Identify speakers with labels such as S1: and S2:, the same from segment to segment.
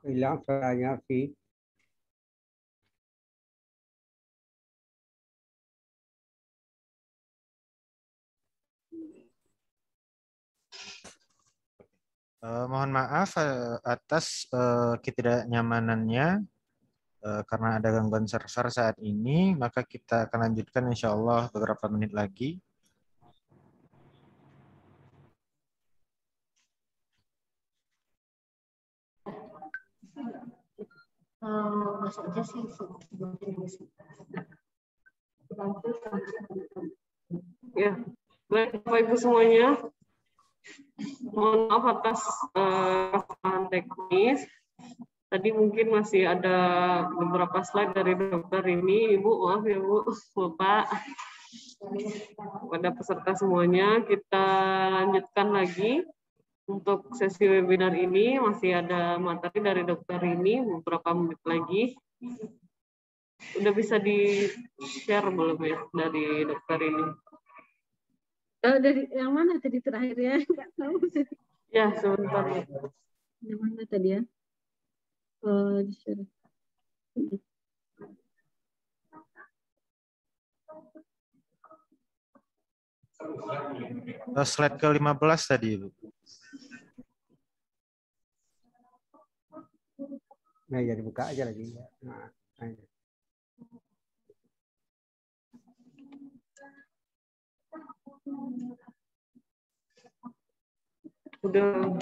S1: Hilang suaranya sih.
S2: Mohon maaf atas ketidaknyamanannya karena ada gangguan server saat ini, maka kita akan lanjutkan insya Allah beberapa menit lagi.
S3: Masuk aja sih.
S4: Ya, baik Bapak Ibu semuanya. Mohon maaf atas kesalahan teknis. Tadi mungkin masih ada beberapa slide dari dokter ini. Ibu, maaf ya Bu, Bapak. Pada peserta semuanya, kita lanjutkan lagi. Untuk sesi webinar ini masih ada materi dari dokter ini beberapa menit lagi. Udah bisa di-share belum ya dari dokter ini?
S3: Dari yang mana tadi terakhir ya? Nggak tahu.
S4: Ya, sebentar.
S3: Yang mana tadi ya? Di-share.
S2: Slide ke-15 tadi, Bu.
S1: Nah, jadi buka aja lagi. Nah.
S4: Udah.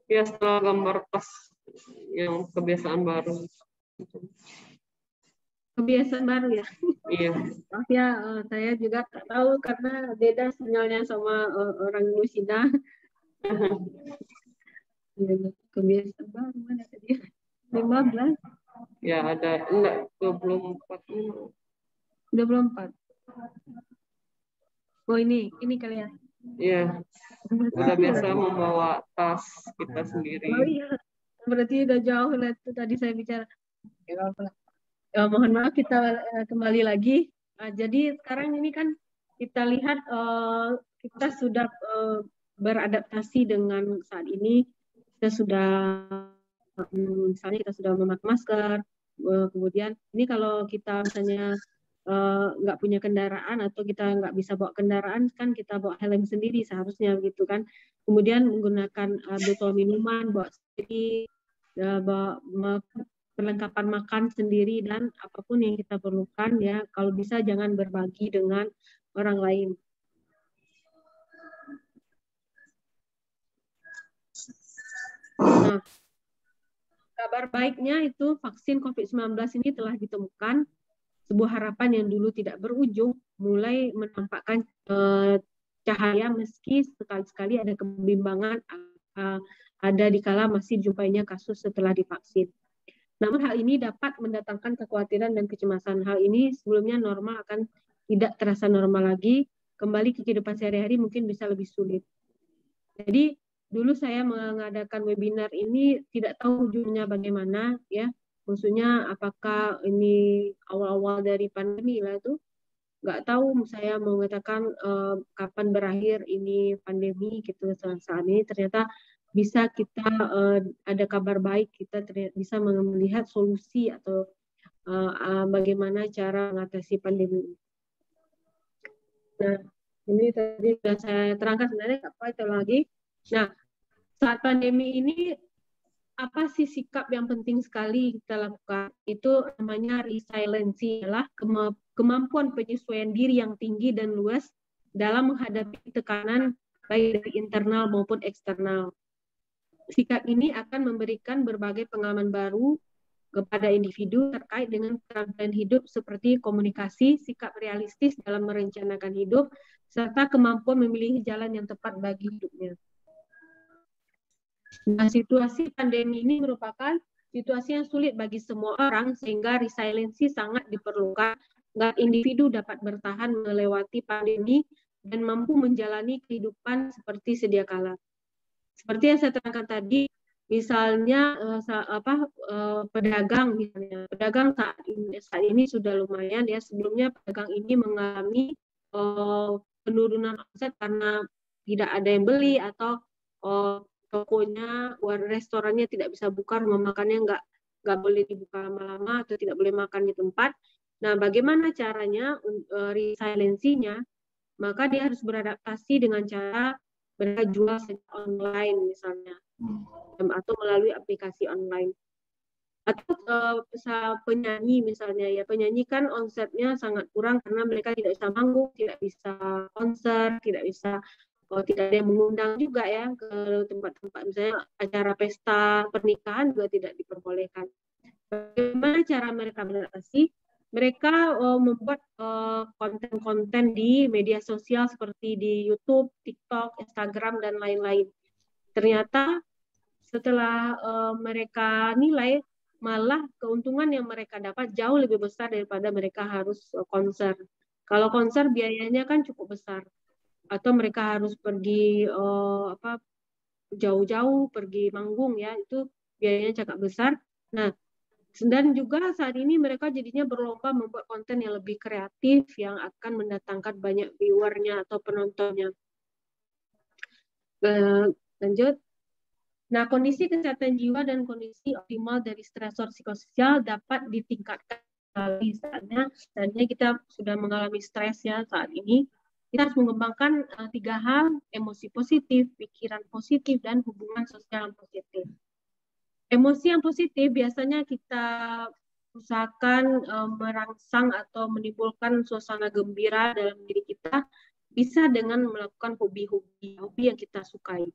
S4: Ya, setelah gambar pas yang kebiasaan baru.
S3: Kebiasaan baru ya?
S4: Iya.
S3: Maaf ya, saya juga tak tahu karena beda sinyalnya sama orang Indonesia. Kebiasaan baru mana tadi? 15.
S4: Ya, ada enggak 24.
S3: 24. Oh ini kali ya.
S4: Iya. Udah biasa membawa tas kita sendiri.
S3: Oh iya. Berarti udah jauh lah itu tadi saya bicara. Mohon maaf kita kembali lagi. Jadi sekarang ini kan kita lihat kita sudah beradaptasi dengan saat ini. Kita sudah misalnya kita sudah memakai masker. Kemudian ini kalau kita misalnya nggak punya kendaraan atau kita nggak bisa bawa kendaraan kan kita bawa helm sendiri seharusnya begitu kan. Kemudian menggunakan botol minuman bawa sendiri, bawa perlengkapan makan sendiri dan apapun yang kita perlukan ya kalau bisa jangan berbagi dengan orang lain. Nah, kabar baiknya itu vaksin COVID-19 ini telah ditemukan, sebuah harapan yang dulu tidak berujung mulai menampakkan cahaya meski sekali-sekali ada kebimbangan ada dikala masih jumpainya kasus setelah divaksin. Namun hal ini dapat mendatangkan kekhawatiran dan kecemasan. Hal ini sebelumnya normal akan tidak terasa normal lagi, kembali ke kehidupan sehari-hari mungkin bisa lebih sulit. Jadi dulu saya mengadakan webinar ini tidak tahu ujungnya bagaimana ya. Maksudnya apakah ini awal-awal dari pandemi lah itu nggak tahu saya mau mengatakan kapan berakhir ini pandemi gitu saat ini ternyata bisa kita ada kabar baik kita bisa melihat solusi atau bagaimana cara mengatasi pandemi. Nah ini tadi sudah saya terangkan sebenarnya apa itu lagi. Nah saat pandemi ini apa sih sikap yang penting sekali kita lakukan? Itu namanya resiliency, adalah kemampuan penyesuaian diri yang tinggi dan luas dalam menghadapi tekanan baik dari internal maupun eksternal. Sikap ini akan memberikan berbagai pengalaman baru kepada individu terkait dengan keterampilan hidup seperti komunikasi, sikap realistis dalam merencanakan hidup, serta kemampuan memilih jalan yang tepat bagi hidupnya. Nah, situasi pandemi ini merupakan situasi yang sulit bagi semua orang sehingga resiliensi sangat diperlukan agar individu dapat bertahan melewati pandemi dan mampu menjalani kehidupan seperti sedia kala. Seperti yang saya terangkan tadi, misalnya pedagang misalnya, pedagang saat ini sudah lumayan ya, sebelumnya pedagang ini mengalami penurunan omset karena tidak ada yang beli, atau tokonya, restorannya tidak bisa buka, rumah makannya nggak boleh dibuka lama-lama atau tidak boleh makan di tempat. Nah, bagaimana caranya resiliensinya? Maka dia harus beradaptasi dengan cara mereka jual online misalnya, atau melalui aplikasi online. Atau penyanyi misalnya, ya penyanyi kan omsetnya sangat kurang karena mereka tidak bisa manggung, tidak bisa konser, tidak ada yang mengundang juga ya ke tempat-tempat, misalnya acara pesta pernikahan juga tidak diperbolehkan. Bagaimana cara mereka beradaptasi? Mereka membuat konten-konten di media sosial seperti di YouTube, TikTok, Instagram, dan lain-lain. Ternyata setelah mereka nilai, malah keuntungan yang mereka dapat jauh lebih besar daripada mereka harus konser. Kalau konser biayanya kan cukup besar, atau mereka harus pergi jauh-jauh, pergi manggung ya, itu biayanya sangat besar. Nah, dan juga saat ini mereka jadinya berlomba membuat konten yang lebih kreatif yang akan mendatangkan banyak viewernya atau penontonnya. Lanjut. Nah, kondisi kesehatan jiwa dan kondisi optimal dari stresor psikososial dapat ditingkatkan misalnya kita sudah mengalami stres ya saat ini. Kita harus mengembangkan 3 hal, emosi positif, pikiran positif, dan hubungan sosial yang positif. Emosi yang positif biasanya kita usahakan merangsang atau menimbulkan suasana gembira dalam diri kita, bisa dengan melakukan hobi yang kita sukai,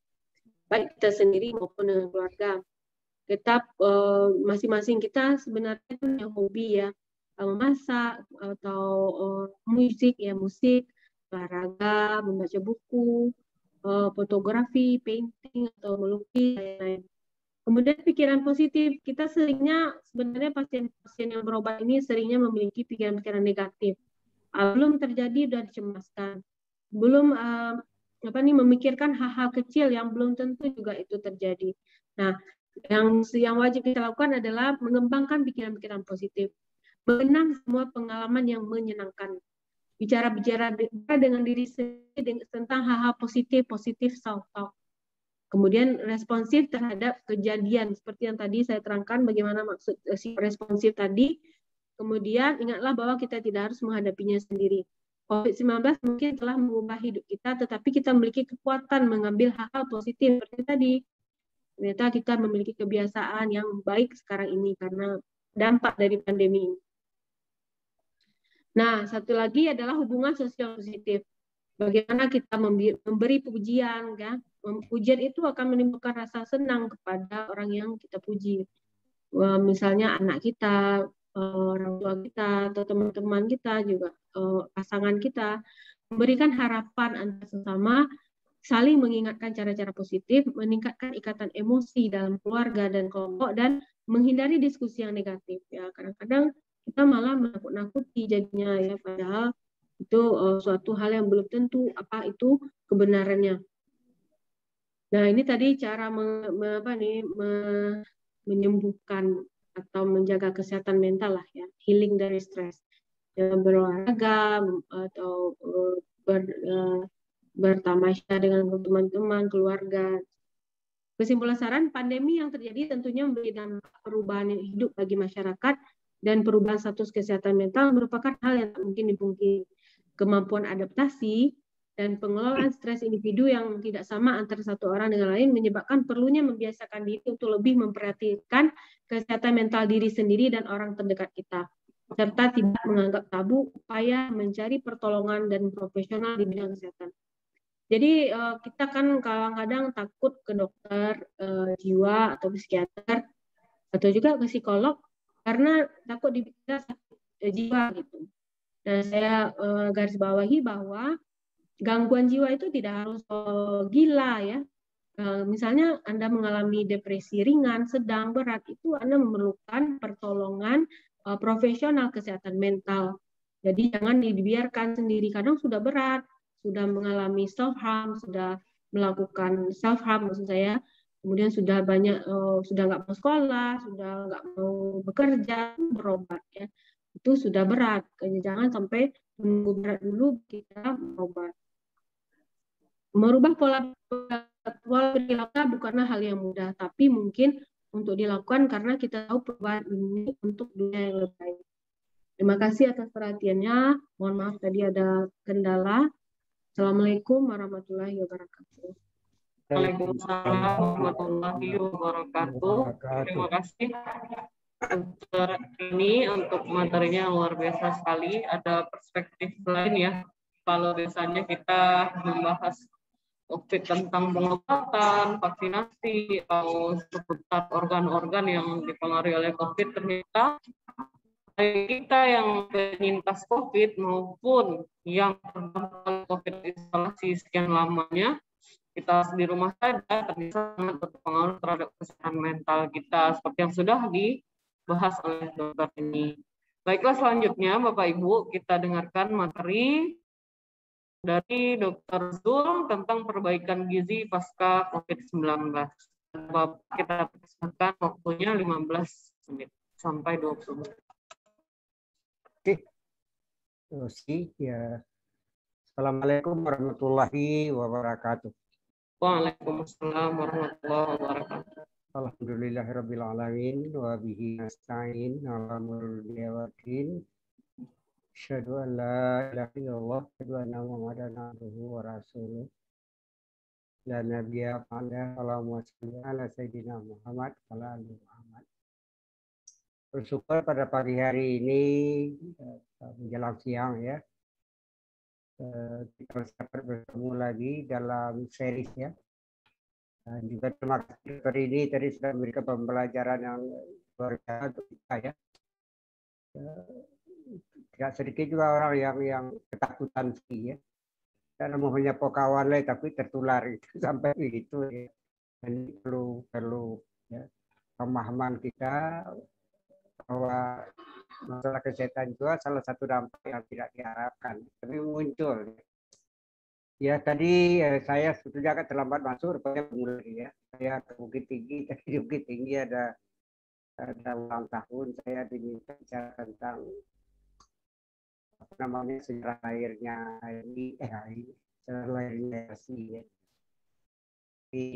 S3: baik kita sendiri maupun dengan keluarga. Kita masing-masing kita sebenarnya punya hobi ya, memasak atau musik, olahraga, membaca buku, fotografi, painting atau melukis, lain-lain. Kemudian pikiran positif, kita sebenarnya pasien-pasien yang berobat ini seringnya memiliki pikiran-pikiran negatif. Belum terjadi sudah dicemaskan, belum memikirkan hal-hal kecil yang belum tentu juga itu terjadi. Nah, yang wajib kita lakukan adalah mengembangkan pikiran-pikiran positif, mengenang semua pengalaman yang menyenangkan, bicara dengan diri sendiri tentang hal-hal positif self-talk. Kemudian responsif terhadap kejadian, seperti yang tadi saya terangkan bagaimana maksud responsif tadi. Kemudian ingatlah bahwa kita tidak harus menghadapinya sendiri. COVID-19 mungkin telah mengubah hidup kita, tetapi kita memiliki kekuatan mengambil hal-hal positif seperti tadi. Ternyata kita memiliki kebiasaan yang baik sekarang ini karena dampak dari pandemi ini. Nah, satu lagi adalah hubungan sosial positif. Bagaimana kita memberi pujian, kan? Pujian itu akan menimbulkan rasa senang kepada orang yang kita puji. Misalnya anak kita, orang tua kita, atau teman-teman kita juga, pasangan kita, memberikan harapan antar sesama, saling mengingatkan cara-cara positif, meningkatkan ikatan emosi dalam keluarga dan kelompok, dan menghindari diskusi yang negatif. Ya, kadang-kadang kita malah menakut-nakuti jadinya ya, padahal itu suatu hal yang belum tentu apa itu kebenarannya. Nah, ini tadi cara menyembuhkan atau menjaga kesehatan mental lah ya, healing dari stres. Berolahraga atau bertamasya dengan teman-teman, keluarga. Kesimpulan saran, pandemi yang terjadi tentunya memberi dampak perubahan hidup bagi masyarakat, dan perubahan status kesehatan mental merupakan hal yang tak mungkin dipungkiri. Kemampuan adaptasi dan pengelolaan stres individu yang tidak sama antara satu orang dengan lain menyebabkan perlunya membiasakan diri untuk lebih memperhatikan kesehatan mental diri sendiri dan orang terdekat kita, serta tidak menganggap tabu upaya mencari pertolongan dan profesional di bidang kesehatan. Jadi kita kan kadang-kadang takut ke dokter jiwa atau psikiater atau juga ke psikolog karena takut dikira sakit jiwa gitu. Dan saya garis bawahi bahwa gangguan jiwa itu tidak harus gila ya. Misalnya Anda mengalami depresi ringan, sedang, berat, itu Anda memerlukan pertolongan profesional kesehatan mental. Jadi jangan dibiarkan sendiri, kadang sudah berat, sudah mengalami self-harm, sudah melakukan self-harm maksud saya, kemudian sudah banyak, sudah nggak mau sekolah, sudah nggak mau bekerja, berobat ya. Itu sudah berat, jangan sampai menunggu berat dulu kita berobat. merubah pola perilaku bukanlah hal yang mudah, tapi mungkin untuk dilakukan karena kita tahu perubahan ini untuk dunia yang lebih baik. Terima kasih atas perhatiannya. Mohon maaf tadi ada kendala. Assalamualaikum warahmatullahi wabarakatuh.
S4: Waalaikumsalam warahmatullahi wabarakatuh. Terima kasih untuk materinya luar biasa sekali. Ada perspektif lain ya. Kalau biasanya kita membahas topik tentang pengobatan, vaksinasi, atau seputar organ-organ yang dipengaruhi oleh COVID, ternyata kita yang penyintas COVID maupun yang terdampak COVID isolasi sekian lamanya, kita di rumah saja ternyata sangat berpengaruh terhadap kesehatan mental kita, seperti yang sudah dibahas oleh dokter ini. Baiklah, selanjutnya Bapak Ibu, kita dengarkan materi dari Dr. Zul tentang perbaikan gizi pasca COVID-19. Bapak, kita persilakan waktunya 15 menit sampai 20 menit.
S1: Oke. Terus ya. Assalamualaikum warahmatullahi wabarakatuh.
S4: Waalaikumsalam warahmatullahi wabarakatuh.
S1: Alhamdulillahirabbil alamin wa bihi nasta'in ala umuril dunya waddin. Asyhadu an la ilaha illallah wa asyhadu anna Muhammadan abduhu wa rasuluh. La nabiyya ba'da. Allahumma shalli ala sayyidina Muhammad wa ala ali Muhammad. Bersyukur pada pagi hari ini menjelang siang ya. Kita dapat bertemu lagi dalam series ya. Dan juga terima kasih dokter ini tadi sudah memberikan pembelajaran yang luar biasa untuk kita ya. Tidak sedikit juga orang yang ketakutan sih ya. Karena mohonnya pokawan lah tapi tertular itu sampai begitu ya. Dan perlu ya, pemahaman kita bahwa masalah kesehatan juga salah satu dampak yang tidak diharapkan, tapi muncul. Ya tadi saya sebetulnya agak terlambat masuk, rupanya mulai ya. Saya ke Bukit Tinggi, tadi di Bukit Tinggi ada ulang tahun, saya diminta bicara tentang apa namanya sejarah lahirnya sejarah lahirnya sih ya. Di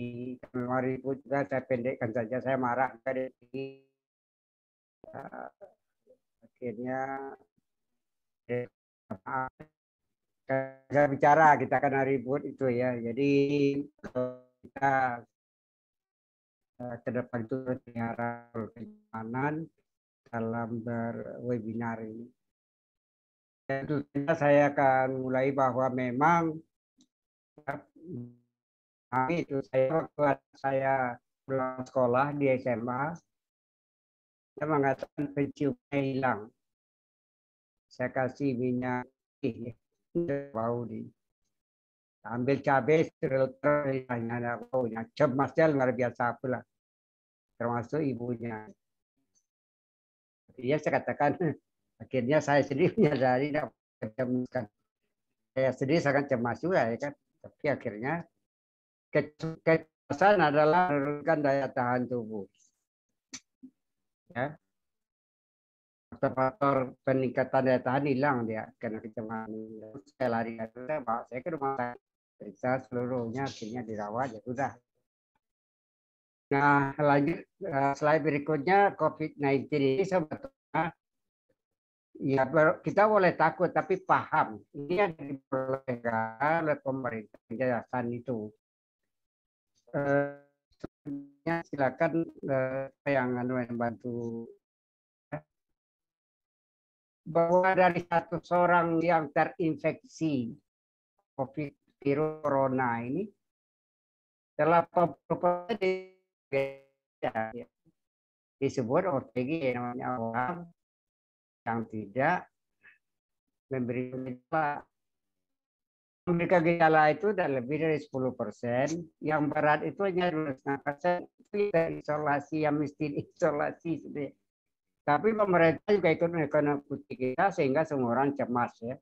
S1: kemarin pun juga saya pendekkan saja, saya marah dari akhirnya kita bicara, kita akan ribut itu ya. Jadi kita ke depan itu pelihara kenyamanan dalam berwebinar ini. Dan tentunya saya akan mulai bahwa memang itu saya pulang sekolah di SMA, saya mengatakan penciumnya hilang. Saya kasih minyak bau di ambil cabai hanya baunya cemasnya luar biasa pula, termasuk ibunya. Iya saya katakan akhirnya saya sendiri menyadari tidak mencemaskan. Saya sendiri sangat cemas juga ya kan, tapi akhirnya kecemasan adalah menurunkan daya tahan tubuh. Ya. Faktor peningkatan daya tahan hilang dia karena kecemasan. Saya lari bawa saya ke rumah sakit, periksa seluruhnya, akhirnya dirawat ya sudah. Nah lanjut slide berikutnya, COVID-19 ini sebetulnya ya kita boleh takut tapi paham ini yang diperbolehkan oleh pemerintah penjelasan itu. Silakan yang bantu. Bahwa dari 100 orang yang terinfeksi COVID virus corona ini telah disebut OTG, namanya orang yang tidak memberi gejala. Memberikan gejala itu dan lebih dari 10%, yang berat itu hanya 2,5%, itu isolasi yang mesti diisolasi. Tapi pemerintah juga ikut mengikuti kita sehingga semua orang cemas ya.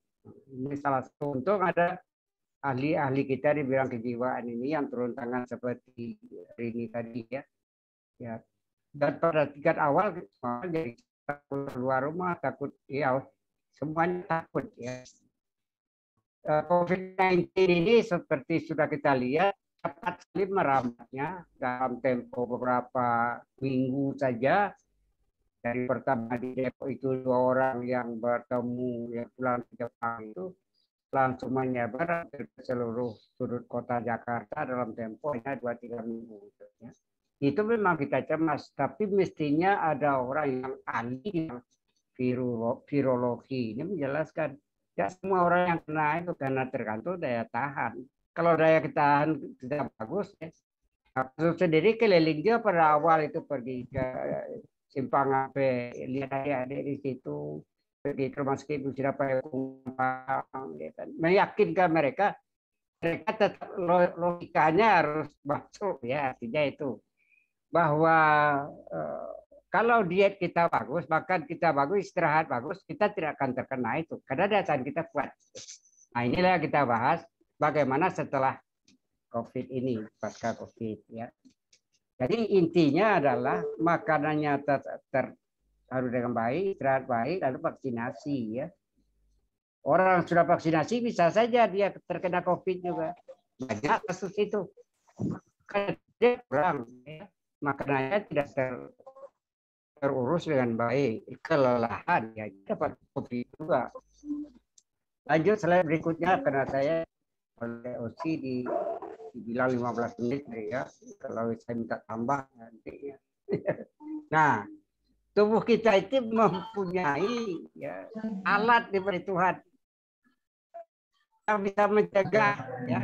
S1: Ini salah satu untung ada ahli-ahli kita di bidang kejiwaan ini yang turun tangan seperti ini tadi ya. Ya. Dan pada tingkat awal jadi takut keluar rumah, takut ya semuanya takut ya. COVID-19 ini seperti sudah kita lihat cepat sekali merambatnya dalam tempo beberapa minggu saja. Dari pertama di Depok itu 2 orang yang bertemu yang pulang ke Jepang itu langsung menyebar ke seluruh sudut kota Jakarta dalam tempo hanya 2-3 minggu. Itu memang kita cemas, tapi mestinya ada orang yang ahli yang virologi ini menjelaskan. Ya semua orang yang kena itu karena tergantung daya tahan. Kalau daya tahan tidak bagus, ya. Aku sendiri keliling dia pada awal itu pergi ke Simpang HP, lihat adik-adik di situ, pergi ke rumah sakit Busira Payung, meyakinkan mereka tetap logikanya harus masuk, ya artinya itu bahwa kalau diet kita bagus, makan kita bagus, istirahat bagus, kita tidak akan terkena itu karena daya tahan kita kuat. Nah inilah yang kita bahas bagaimana setelah COVID ini, pasca COVID, ya. Jadi intinya adalah makanannya harus dengan baik, istirahat baik, lalu vaksinasi, ya. Orang sudah vaksinasi bisa saja dia terkena COVID juga. Banyak kasus itu. Karena dia kurang, ya. Makanannya tidak terurus dengan baik, kelelahan, ya dapat COVID juga. Lanjut slide berikutnya karena saya oleh OC dibilang 15 menit ya, kalau saya minta tambah nanti ya. Nah, tubuh kita itu mempunyai ya, alat diberi Tuhan yang bisa mencegah ya.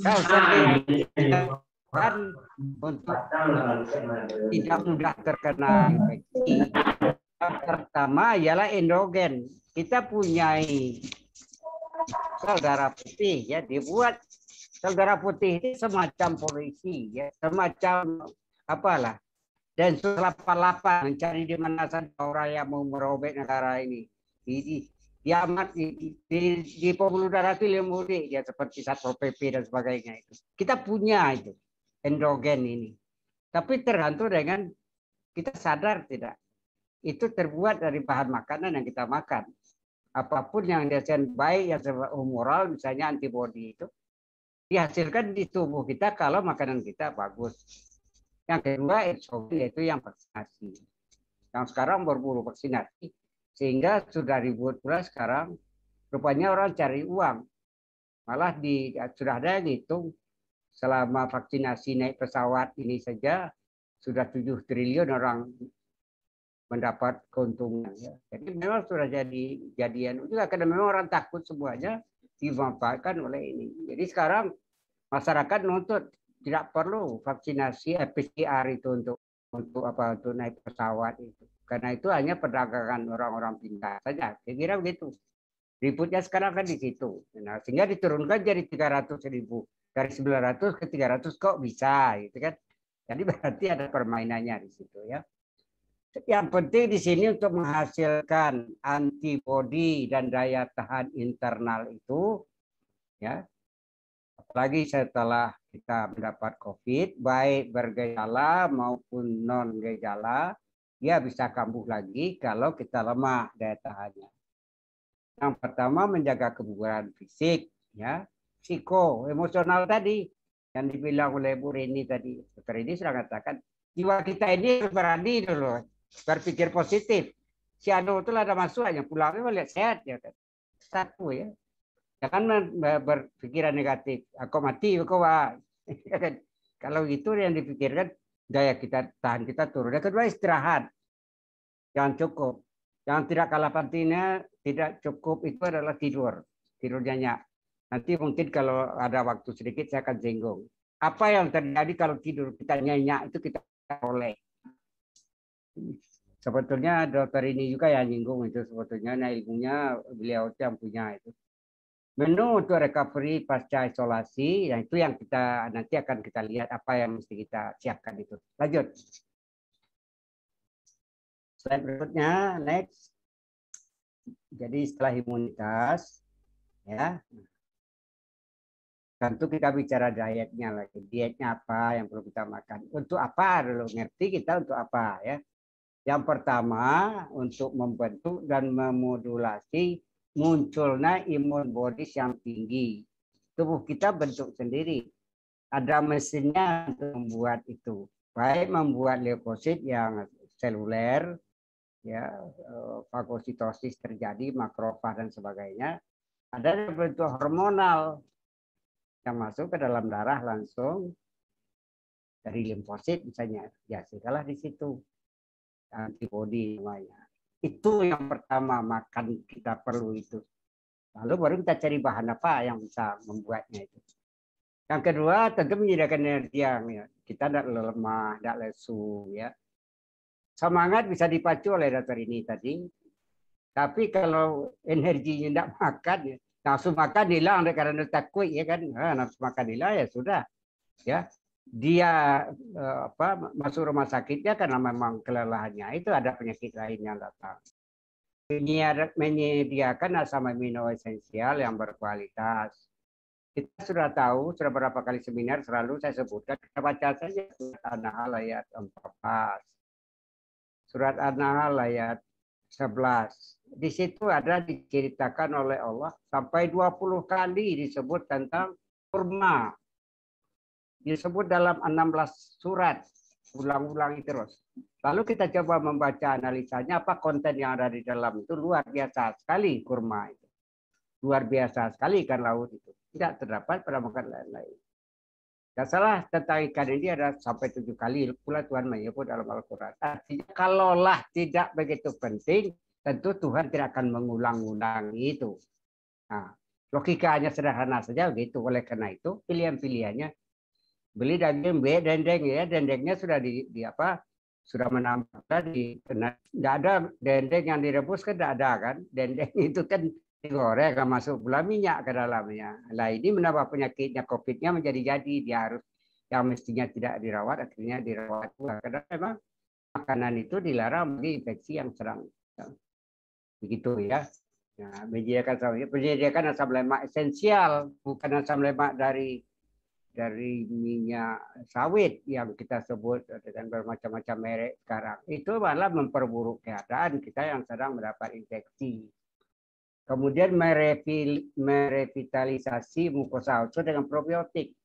S1: Kalau kan untuk tidak mudah terkena infeksi. Yang pertama ialah endogen. Kita punyai sel darah putih ya, dibuat sel darah putih itu semacam polisi ya, semacam apalah. Dan 88 mencari di mana saja orang yang mau merobek negara ini. Di pembuluh darah itu lemuri ya seperti Satpol PP dan sebagainya itu. Kita punya itu endogen ini. Tapi tergantung dengan kita sadar tidak. Itu terbuat dari bahan makanan yang kita makan. Apapun yang dihasilkan baik yang humoral misalnya antibodi itu dihasilkan di tubuh kita kalau makanan kita bagus. Yang kedua yaitu yang vaksinasi. Yang sekarang berburu vaksinasi sehingga sudah ribut pula sekarang rupanya orang cari uang. Malah sudah ada yang hitung selama vaksinasi naik pesawat ini saja sudah 7 triliun orang mendapat keuntungan. Ya. Jadi memang sudah jadian juga karena memang orang takut semuanya dimanfaatkan oleh ini. Jadi sekarang masyarakat nuntut tidak perlu vaksinasi PCR itu untuk naik pesawat itu. Karena itu hanya perdagangan orang-orang pintar saja. Saya kira begitu. Ributnya sekarang kan di situ. Nah, sehingga diturunkan jadi 300.000 dari 900 ke 300 kok bisa gitu kan. Jadi berarti ada permainannya di situ ya. Yang penting di sini untuk menghasilkan antibodi dan daya tahan internal itu, ya, apalagi setelah kita mendapat COVID, baik bergejala maupun non gejala, dia bisa kambuh lagi kalau kita lemah daya tahannya. Yang pertama menjaga kebugaran fisik, ya, psiko, emosional tadi yang dibilang oleh Bu Rini tadi. Dokter ini sudah katakan jiwa kita ini berani dulu. Berpikir positif. Si Anu itu ada masukannya, pulangnya melihat sehat ya kan. Satu ya. Jangan berpikiran negatif. Aku mati, aku wah. Kalau itu yang dipikirkan daya kita tahan kita turun. Yang kedua istirahat. Jangan cukup. Yang tidak kalah pentingnya tidak cukup itu adalah tidur. Tidur nyenyak. Nanti mungkin kalau ada waktu sedikit saya akan singgung. Apa yang terjadi kalau tidur kita nyenyak itu kita oleh. Sebetulnya dokter ini juga yang nyinggung itu sebetulnya nah ilmunya beliau yang punya itu. Menu untuk recovery pasca isolasi, yang itu yang kita nanti akan kita lihat apa yang mesti kita siapkan itu. Lanjut. Slide berikutnya, next. Jadi setelah imunitas, ya. Tentu kita bicara dietnya lagi. Dietnya apa yang perlu kita makan? Untuk apa dulu? Ngerti kita untuk apa ya? Yang pertama untuk membentuk dan memodulasi munculnya imun bodies yang tinggi. Tubuh kita bentuk sendiri. Ada mesinnya untuk membuat itu. Baik membuat leukosit yang seluler, ya, fagositosis terjadi, makrofag dan sebagainya. Ada bentuk hormonal yang masuk ke dalam darah langsung dari limfosit misalnya. Ya, segala di situ. Antibodi namanya. Itu yang pertama, makan kita perlu itu. Lalu baru kita cari bahan apa yang bisa membuatnya itu. Yang kedua, tentu menyediakan energi yang ya, kita tidak lemah, tidak lesu, ya. Semangat bisa dipacu oleh dokter ini tadi. Tapi kalau energinya tidak makan, ya, nafsu makan hilang karena takut, ya kan? Nafsu makan hilang ya sudah, ya. Dia masuk rumah sakitnya karena memang kelelahannya itu ada penyakit lain yang datang. Menyediakan asam amino esensial yang berkualitas. Kita sudah tahu, sudah berapa kali seminar selalu saya sebutkan, kita baca saja surat An-Nahl ayat 14. Surat An-Nahl ayat 11. Di situ ada diceritakan oleh Allah sampai 20 kali disebut tentang kurma. Disebut dalam 16 surat. Ulang-ulang terus. Lalu kita coba membaca analisanya, apa konten yang ada di dalam itu. Luar biasa sekali kurma itu. Luar biasa sekali ikan laut itu. Tidak terdapat pada makanan lain. Tidak salah tentang ikan ini ada sampai 7 kali pula Tuhan menyebut dalam Al-Quran. Artinya kalaulah tidak begitu penting, tentu Tuhan tidak akan mengulang-ulang itu. Nah, logikanya sederhana saja begitu. Oleh karena itu pilihan-pilihannya beli daging B, dendeng ya, dendengnya sudah sudah menambah tidak ada dendeng yang direbus kan tidak ada kan, dendeng itu kan digoreng kan masuk pula minyak ke dalamnya. Nah ini menambah penyakitnya, COVID-nya menjadi-jadi, dia harus yang mestinya tidak dirawat akhirnya dirawat karena memang makanan itu dilarang bagi infeksi yang sedang begitu ya. Nah, menyediakan asam lemak esensial, bukan asam lemak dari minyak sawit yang kita sebut dengan bermacam-macam merek sekarang. Itu malah memperburuk keadaan kita yang sedang mendapat infeksi. Kemudian merevitalisasi mukosa otot dengan probiotik.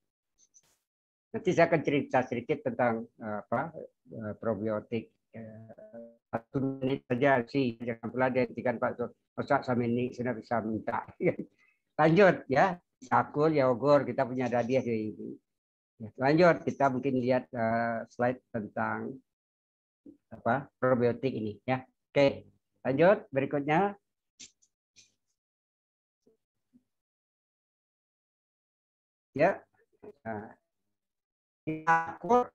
S1: Nanti saya akan cerita sedikit tentang probiotik. 1 menit saja sih, jangan pula dihentikan Pak Ustaz sampai ini sudah bisa minta. Lanjut ya. Yakult, yogurt, kita punya hadiah dari ini. Lanjut, kita mungkin lihat slide tentang probiotik ini ya. Oke, lanjut berikutnya. Ya, Yakult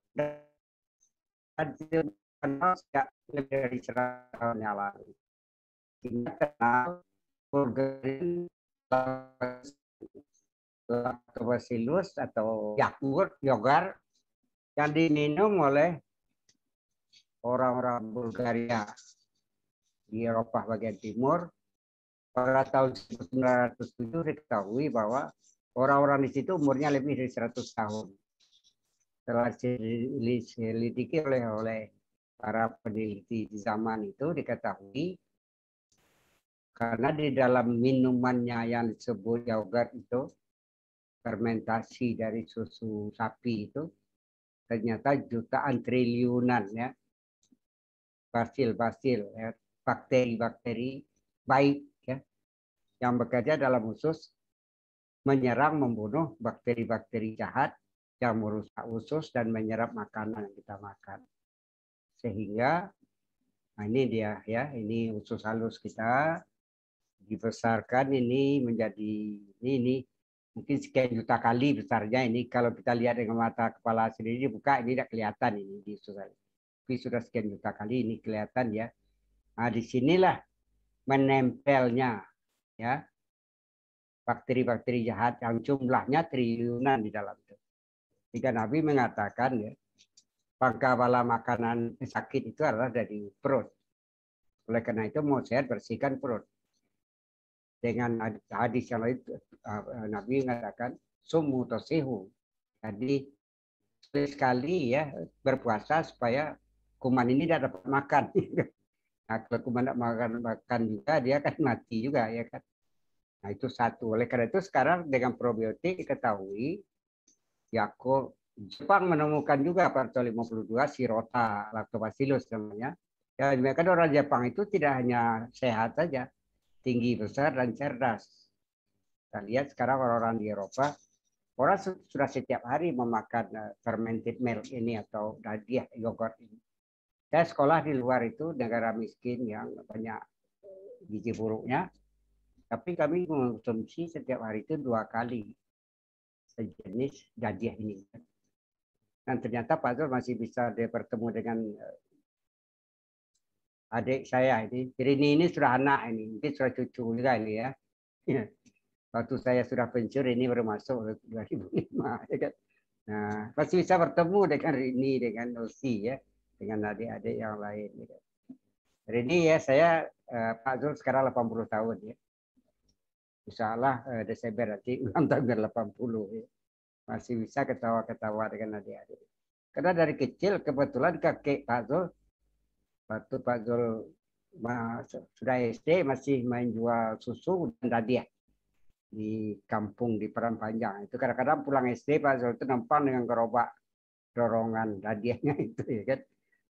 S1: kenal sejak lebih dari 100 tahun yang lalu. Kita kenal Bulgarian lactobacillus atau Yakult, yogurt yang diminum oleh orang-orang Bulgaria di Eropa bagian timur. Pada tahun 1907 diketahui bahwa orang-orang di situ umurnya lebih dari 100 tahun. Setelah diselidiki oleh para peneliti di zaman itu diketahui karena di dalam minumannya yang disebut yogurt itu fermentasi dari susu sapi itu ternyata jutaan triliunan ya basil ya, bakteri baik ya yang bekerja dalam usus menyerang membunuh bakteri-bakteri jahat yang merusak usus dan menyerap makanan yang kita makan. Sehingga nah ini dia ya, ini usus halus kita dibesarkan ini menjadi ini mungkin sekian juta kali besarnya ini. Kalau kita lihat dengan mata kepala sendiri dibuka ini tidak kelihatan ini di usus halus. Tapi sudah sekian juta kali ini kelihatan ya. Nah disinilah menempelnya ya bakteri-bakteri jahat yang jumlahnya triliunan di dalam itu. Jika Nabi mengatakan ya pangkal makanan sakit itu adalah dari perut. Oleh karena itu mau sehat bersihkan perut. Dengan hadis yang lain Nabi mengatakan sumu tosihu. Jadi sekali ya berpuasa supaya kuman ini tidak dapat makan. Nah, kalau kuman tidak makan juga dia akan mati juga ya kan. Nah, itu satu. Oleh karena itu sekarang dengan probiotik diketahui Yakult, Jepang menemukan juga pada 52 Shirota lactobacillus namanya. Ya, kan orang Jepang itu tidak hanya sehat saja, tinggi, besar, dan cerdas. Kita lihat sekarang orang-orang di Eropa, orang sudah setiap hari memakan fermented milk ini atau dadiah yogurt ini. Saya sekolah di luar itu, negara miskin yang banyak gizi buruknya, tapi kami mengonsumsi setiap hari itu 2 kali sejenis dadiah ini. Dan ternyata Pak Zul masih bisa bertemu dengan adik saya ini. Jadi ini sudah anak ini, mungkin sudah cucu juga ini ya. Waktu saya sudah pensiun ini baru masuk 2005. Ya kan? Nah, masih bisa bertemu dengan Rini, dengan Nosi ya, dengan adik-adik yang lain. Ya. Rini ya, saya Pak Zul sekarang 80 tahun ya. Insya Allah Desember nanti ulang tahun 80 ya. Masih bisa ketawa-ketawa dengan adik-adik. Karena dari kecil kebetulan kakek Pak Zul, waktu Pak Zul sudah SD masih main jual susu dan dadiah di kampung di Peran Panjang. Itu kadang-kadang pulang SD Pak Zul itu numpang dengan gerobak dorongan dadiahnya itu ya kan.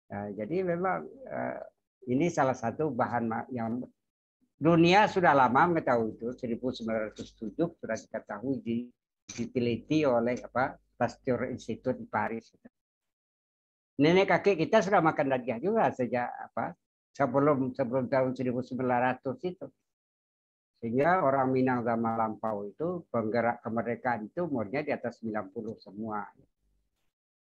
S1: Nah, jadi memang ini salah satu bahan yang dunia sudah lama mengetahui itu, 1907 sudah diketahui diteliti oleh Pasteur Institute di Paris. Nenek kakek kita sudah makan dadiah juga sejak sebelum tahun 1900 itu. Sehingga orang Minang zaman lampau itu penggerak kemerdekaan itu umurnya di atas 90 semua.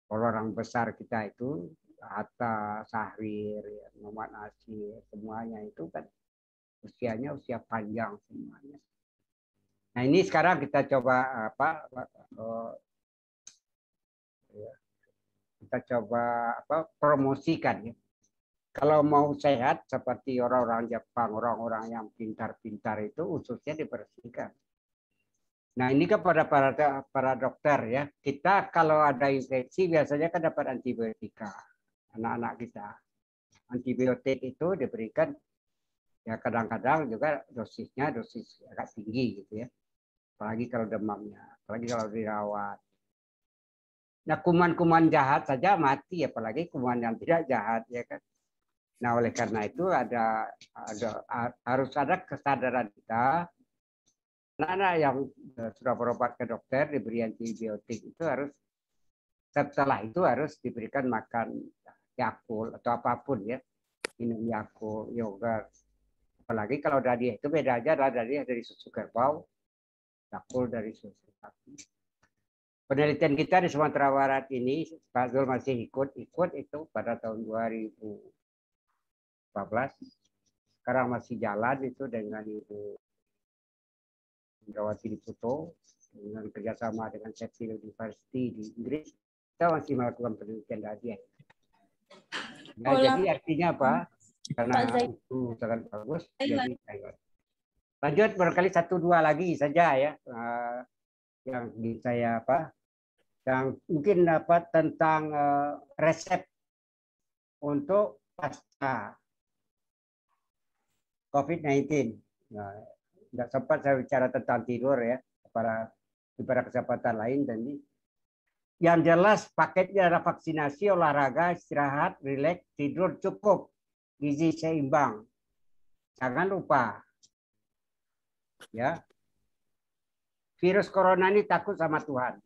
S1: Orang besar kita itu Hatta, Sahrir, Muhammad Nasir, semuanya itu kan usianya usia panjang semuanya. Nah ini sekarang kita coba promosikan ya. Kalau mau sehat seperti orang-orang Jepang, orang-orang yang pintar-pintar itu ususnya dibersihkan. Nah ini kepada para dokter ya, kita kalau ada infeksi biasanya kan dapat antibiotika, anak-anak kita. Antibiotik itu diberikan ya kadang-kadang juga dosisnya dosis agak tinggi gitu ya. Apalagi kalau demamnya, apalagi kalau dirawat. Nah kuman-kuman jahat saja mati, apalagi kuman yang tidak jahat ya kan. Nah oleh karena itu harus ada kesadaran kita. Anak-anak yang sudah berobat ke dokter diberi antibiotik itu harus setelah itu harus diberikan makan Yakult atau apapun ya, minum Yakult, yogurt. Apalagi kalau dadiah itu beda aja, dadiah dari susu kerbau, Yakult dari susu sapi. Penelitian kita di Sumatera Barat ini, Pak Zul masih ikut itu pada tahun 2014. Sekarang masih jalan itu dengan Ibu Indrawati Diputo, dengan kerjasama dengan Sheffield University di Inggris. Kita masih melakukan penelitian dadiah. Nah, jadi artinya apa? Karena itu sangat bagus. Jadi lanjut barangkali 1-2 lagi saja ya, yang saya yang mungkin dapat tentang resep untuk pasca COVID-19. Nah, tidak sempat saya bicara tentang tidur ya, pada kesempatan lain dan ini. Yang jelas paketnya ada vaksinasi, olahraga, istirahat, rileks, tidur cukup, gizi seimbang. Jangan lupa ya. Virus corona ini takut sama Tuhan.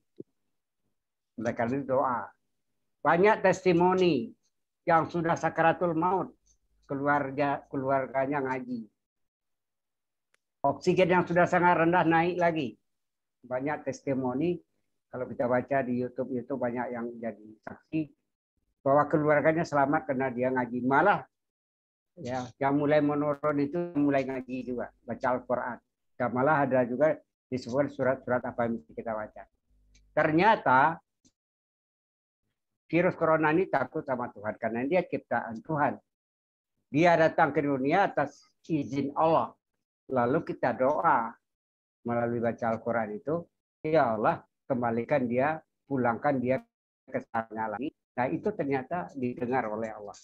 S1: Oleh karena itu doa. Banyak testimoni yang sudah sakaratul maut, keluarganya ngaji. Oksigen yang sudah sangat rendah naik lagi. Banyak testimoni, kalau kita baca di YouTube itu banyak yang jadi saksi bahwa keluarganya selamat karena dia ngaji. Malah ya, yang mulai menurun itu mulai ngaji juga, baca Al-Quran. Dan malah ada juga disebut surat-surat apa yang mesti kita baca. Ternyata virus corona ini takut sama Tuhan karena dia ciptaan Tuhan. Dia datang ke dunia atas izin Allah. Lalu kita doa melalui baca Al-Quran itu, ya Allah kembalikan dia, pulangkan dia ke sana lagi. Nah itu ternyata didengar oleh Allah.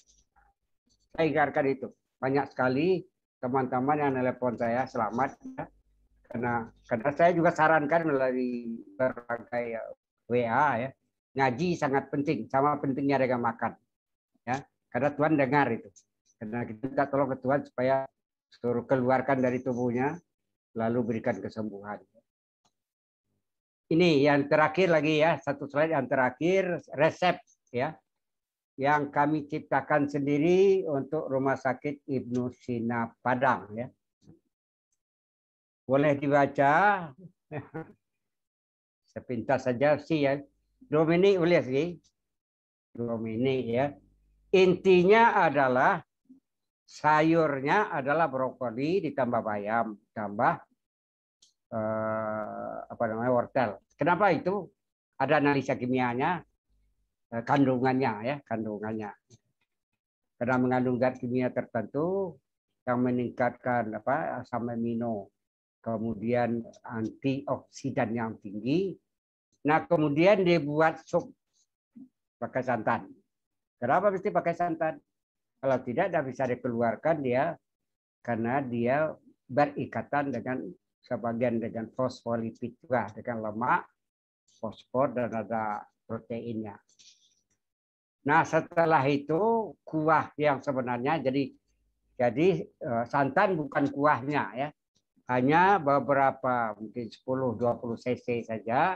S1: Saya ingatkan itu. Banyak sekali teman-teman yang telepon saya selamat ya, Karena saya juga sarankan melalui berbagai WA ya, ngaji sangat penting, sama pentingnya dengan makan. Ya, karena Tuhan dengar itu. Karena kita minta tolong ke Tuhan supaya suruh keluarkan dari tubuhnya, lalu berikan kesembuhan. Ini yang terakhir lagi ya, satu slide yang terakhir, resep ya, yang kami ciptakan sendiri untuk Rumah Sakit Ibnu Sina Padang ya. Boleh dibaca sepintas saja sih ya. 2 menit boleh sih. 2 menit ya. Intinya adalah sayurnya adalah brokoli ditambah bayam, tambah wortel. Kenapa itu? Ada analisa kimianya, kandungannya ya, kandungannya. Karena mengandung zat kimia tertentu yang meningkatkan asam amino, kemudian antioksidan yang tinggi. Nah, kemudian dibuat sup pakai santan. Kenapa mesti pakai santan? Kalau tidak bisa dikeluarkan dia karena dia berikatan dengan sebagian dengan fosfolipid juga, dengan lemak, fosfor dan ada proteinnya. Nah, setelah itu kuah yang sebenarnya jadi santan bukan kuahnya ya. Hanya beberapa mungkin 10-20 cc saja.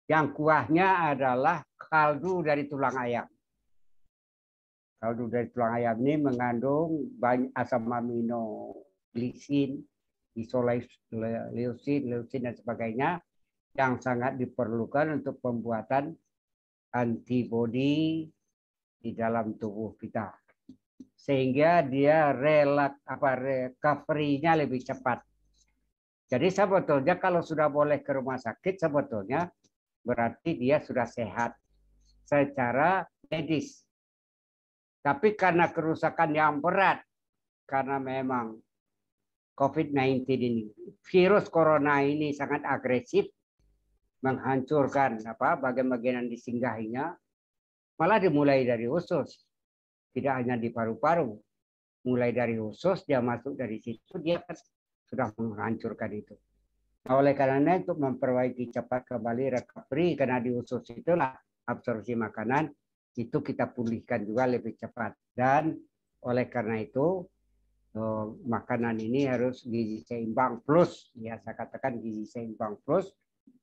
S1: Yang kuahnya adalah kaldu dari tulang ayam. Kaldu dari tulang ayam ini mengandung banyak asam amino, glisin, isoleucin, leucin dan sebagainya yang sangat diperlukan untuk pembuatan antibodi di dalam tubuh kita. Sehingga dia recovery-nya lebih cepat. Jadi sebetulnya kalau sudah boleh ke rumah sakit sebetulnya berarti dia sudah sehat secara medis. Tapi karena kerusakan yang berat, karena memang COVID-19 ini, virus corona ini sangat agresif, menghancurkan bagian-bagian yang disinggahinya, malah dimulai dari usus. Tidak hanya di paru-paru. Mulai dari usus, dia masuk dari situ, dia sudah menghancurkan itu. Nah, oleh karena itu memperbaiki cepat kembali recovery, karena di usus itulah absorpsi makanan, itu kita pulihkan juga lebih cepat. Dan oleh karena itu makanan ini harus gizi seimbang plus, ya saya katakan gizi seimbang plus,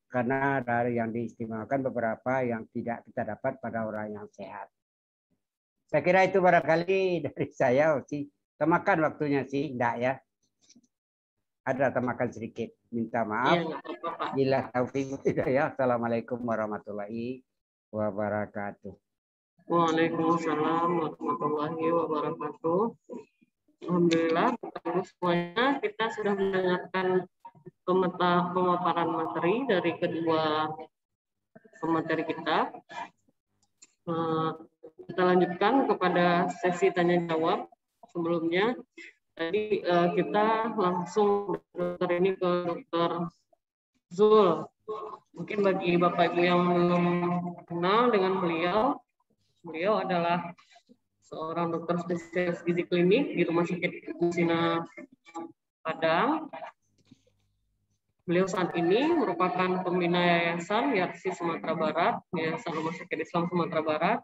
S1: karena dari yang diistimewakan beberapa yang tidak kita dapat pada orang yang sehat. Saya kira itu barangkali dari saya sih. Temakan waktunya sih, enggak ya? Ada temakan sedikit. Minta maaf. Bila taufik ya. Assalamualaikum warahmatullahi wabarakatuh.
S4: Waalaikumsalam warahmatullahi wabarakatuh. Alhamdulillah, semuanya kita sudah mendengarkan pemaparan materi dari kedua pemateri kita. Kita lanjutkan kepada sesi tanya jawab. Sebelumnya tadi kita langsung dokter ini ke Dokter Zul. Mungkin bagi Bapak Ibu yang belum kenal dengan beliau adalah seorang dokter spesialis gizi klinik di Rumah Sakit Ibnu Sina Padang. Beliau saat ini merupakan pembina Yayasan YARSI Sumatera Barat, Yayasan Rumah Sakit Islam Sumatera Barat.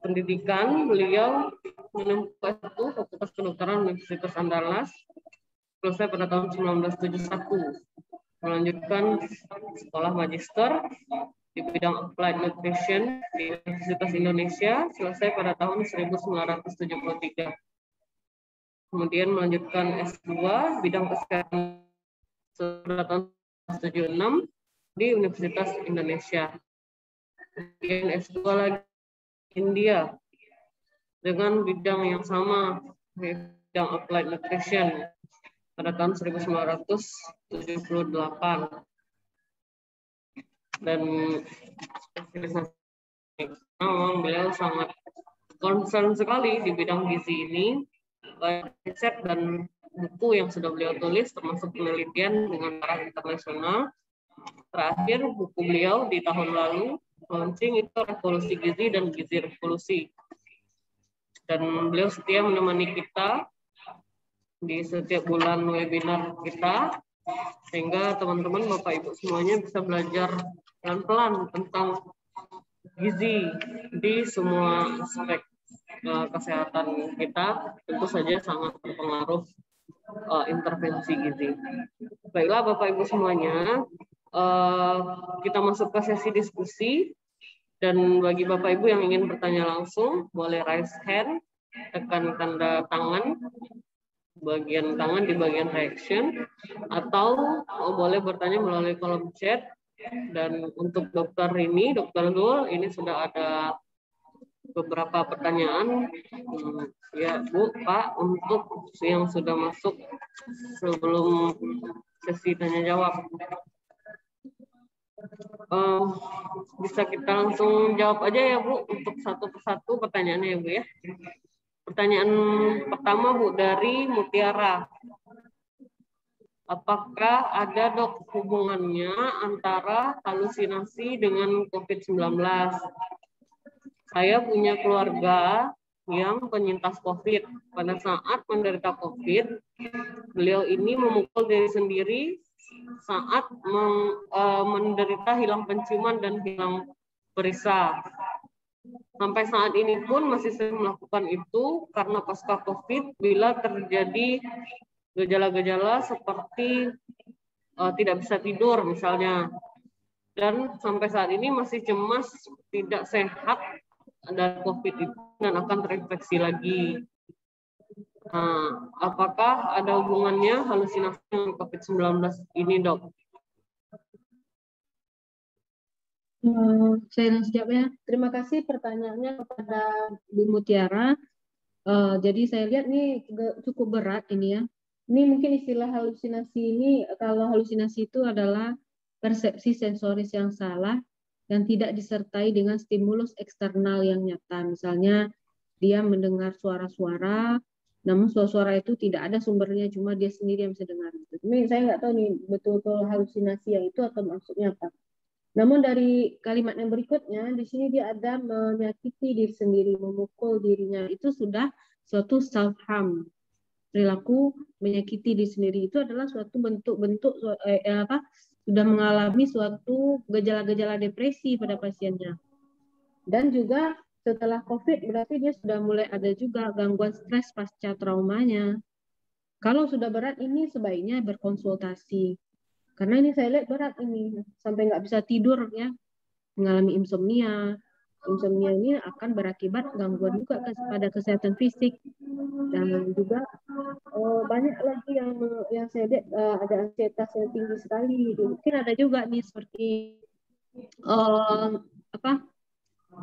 S4: Pendidikan beliau menempuh S1 Fakultas Kedokteran Universitas Andalas, selesai pada tahun 1971. Melanjutkan sekolah magister di bidang Applied Nutrition di Universitas Indonesia, selesai pada tahun 1973. Kemudian melanjutkan S2 bidang kesehatan pada tahun 1976 di Universitas Indonesia. Kemudian S2 lagi India dengan bidang yang sama, bidang Applied Nutrition pada tahun 1978. Dan memang beliau sangat concern sekali di bidang gizi ini, baik riset dan buku yang sudah beliau tulis, termasuk penelitian dengan taraf internasional. Terakhir buku beliau di tahun lalu launching itu Revolusi Gizi dan Gizi Revolusi. Dan beliau setia menemani kita di setiap bulan webinar kita, sehingga teman-teman Bapak Ibu semuanya bisa belajar pelan-pelan tentang gizi di semua aspek kesehatan kita. Tentu saja sangat berpengaruh intervensi gizi. Baiklah Bapak Ibu semuanya, kita masuk ke sesi diskusi, dan bagi Bapak Ibu yang ingin bertanya langsung boleh raise hand, tekan tanda tangan bagian tangan di bagian reaction, atau boleh bertanya melalui kolom chat. Dan untuk Dokter Rini, Dokter Zul, ini sudah ada beberapa pertanyaan ya Bu, Pak, untuk yang sudah masuk sebelum sesi tanya jawab. Bisa kita langsung jawab aja ya Bu, untuk satu persatu pertanyaannya ya Bu ya. Pertanyaan pertama Bu dari Mutiara. Apakah ada Dok hubungannya antara halusinasi dengan COVID-19? Saya punya keluarga yang penyintas COVID. Pada saat menderita COVID, beliau ini memukul diri sendiri saat menderita hilang penciuman dan hilang perisa. Sampai saat ini pun masih sering melakukan itu karena pasca COVID bila terjadi gejala-gejala seperti tidak bisa tidur misalnya. Dan sampai saat ini masih cemas tidak sehat dari COVID itu dan akan terinfeksi lagi. Nah, apakah ada hubungannya halusinasi dengan COVID-19 ini, Dok?
S3: Saya langsung jawab ya. Terima kasih pertanyaannya kepada Bu Mutiara. Jadi saya lihat nih cukup berat ini ya. Ini mungkin istilah halusinasi ini, kalau halusinasi itu adalah persepsi sensoris yang salah dan tidak disertai dengan stimulus eksternal yang nyata. Misalnya dia mendengar suara-suara, namun suara-suara itu tidak ada sumbernya, cuma dia sendiri yang bisa dengar. Tapi saya nggak tahu nih betul-betul halusinasi yang itu atau maksudnya apa. Namun dari kalimat yang berikutnya, di sini dia ada menyakiti diri sendiri, memukul dirinya. Itu sudah suatu self-harm. Perilaku menyakiti diri sendiri itu adalah suatu bentuk-bentuk sudah mengalami suatu gejala-gejala depresi pada pasiennya. Dan juga setelah COVID berarti dia sudah mulai ada juga gangguan stres pasca traumanya. Kalau sudah berat ini sebaiknya berkonsultasi. Karena ini saya lihat berat ini, sampai nggak bisa tidur ya, mengalami insomnia. Insomnia ini akan berakibat gangguan juga pada kesehatan fisik. Dan juga banyak lagi yang saya lihat ada ansietas yang tinggi sekali. Mungkin ada juga nih seperti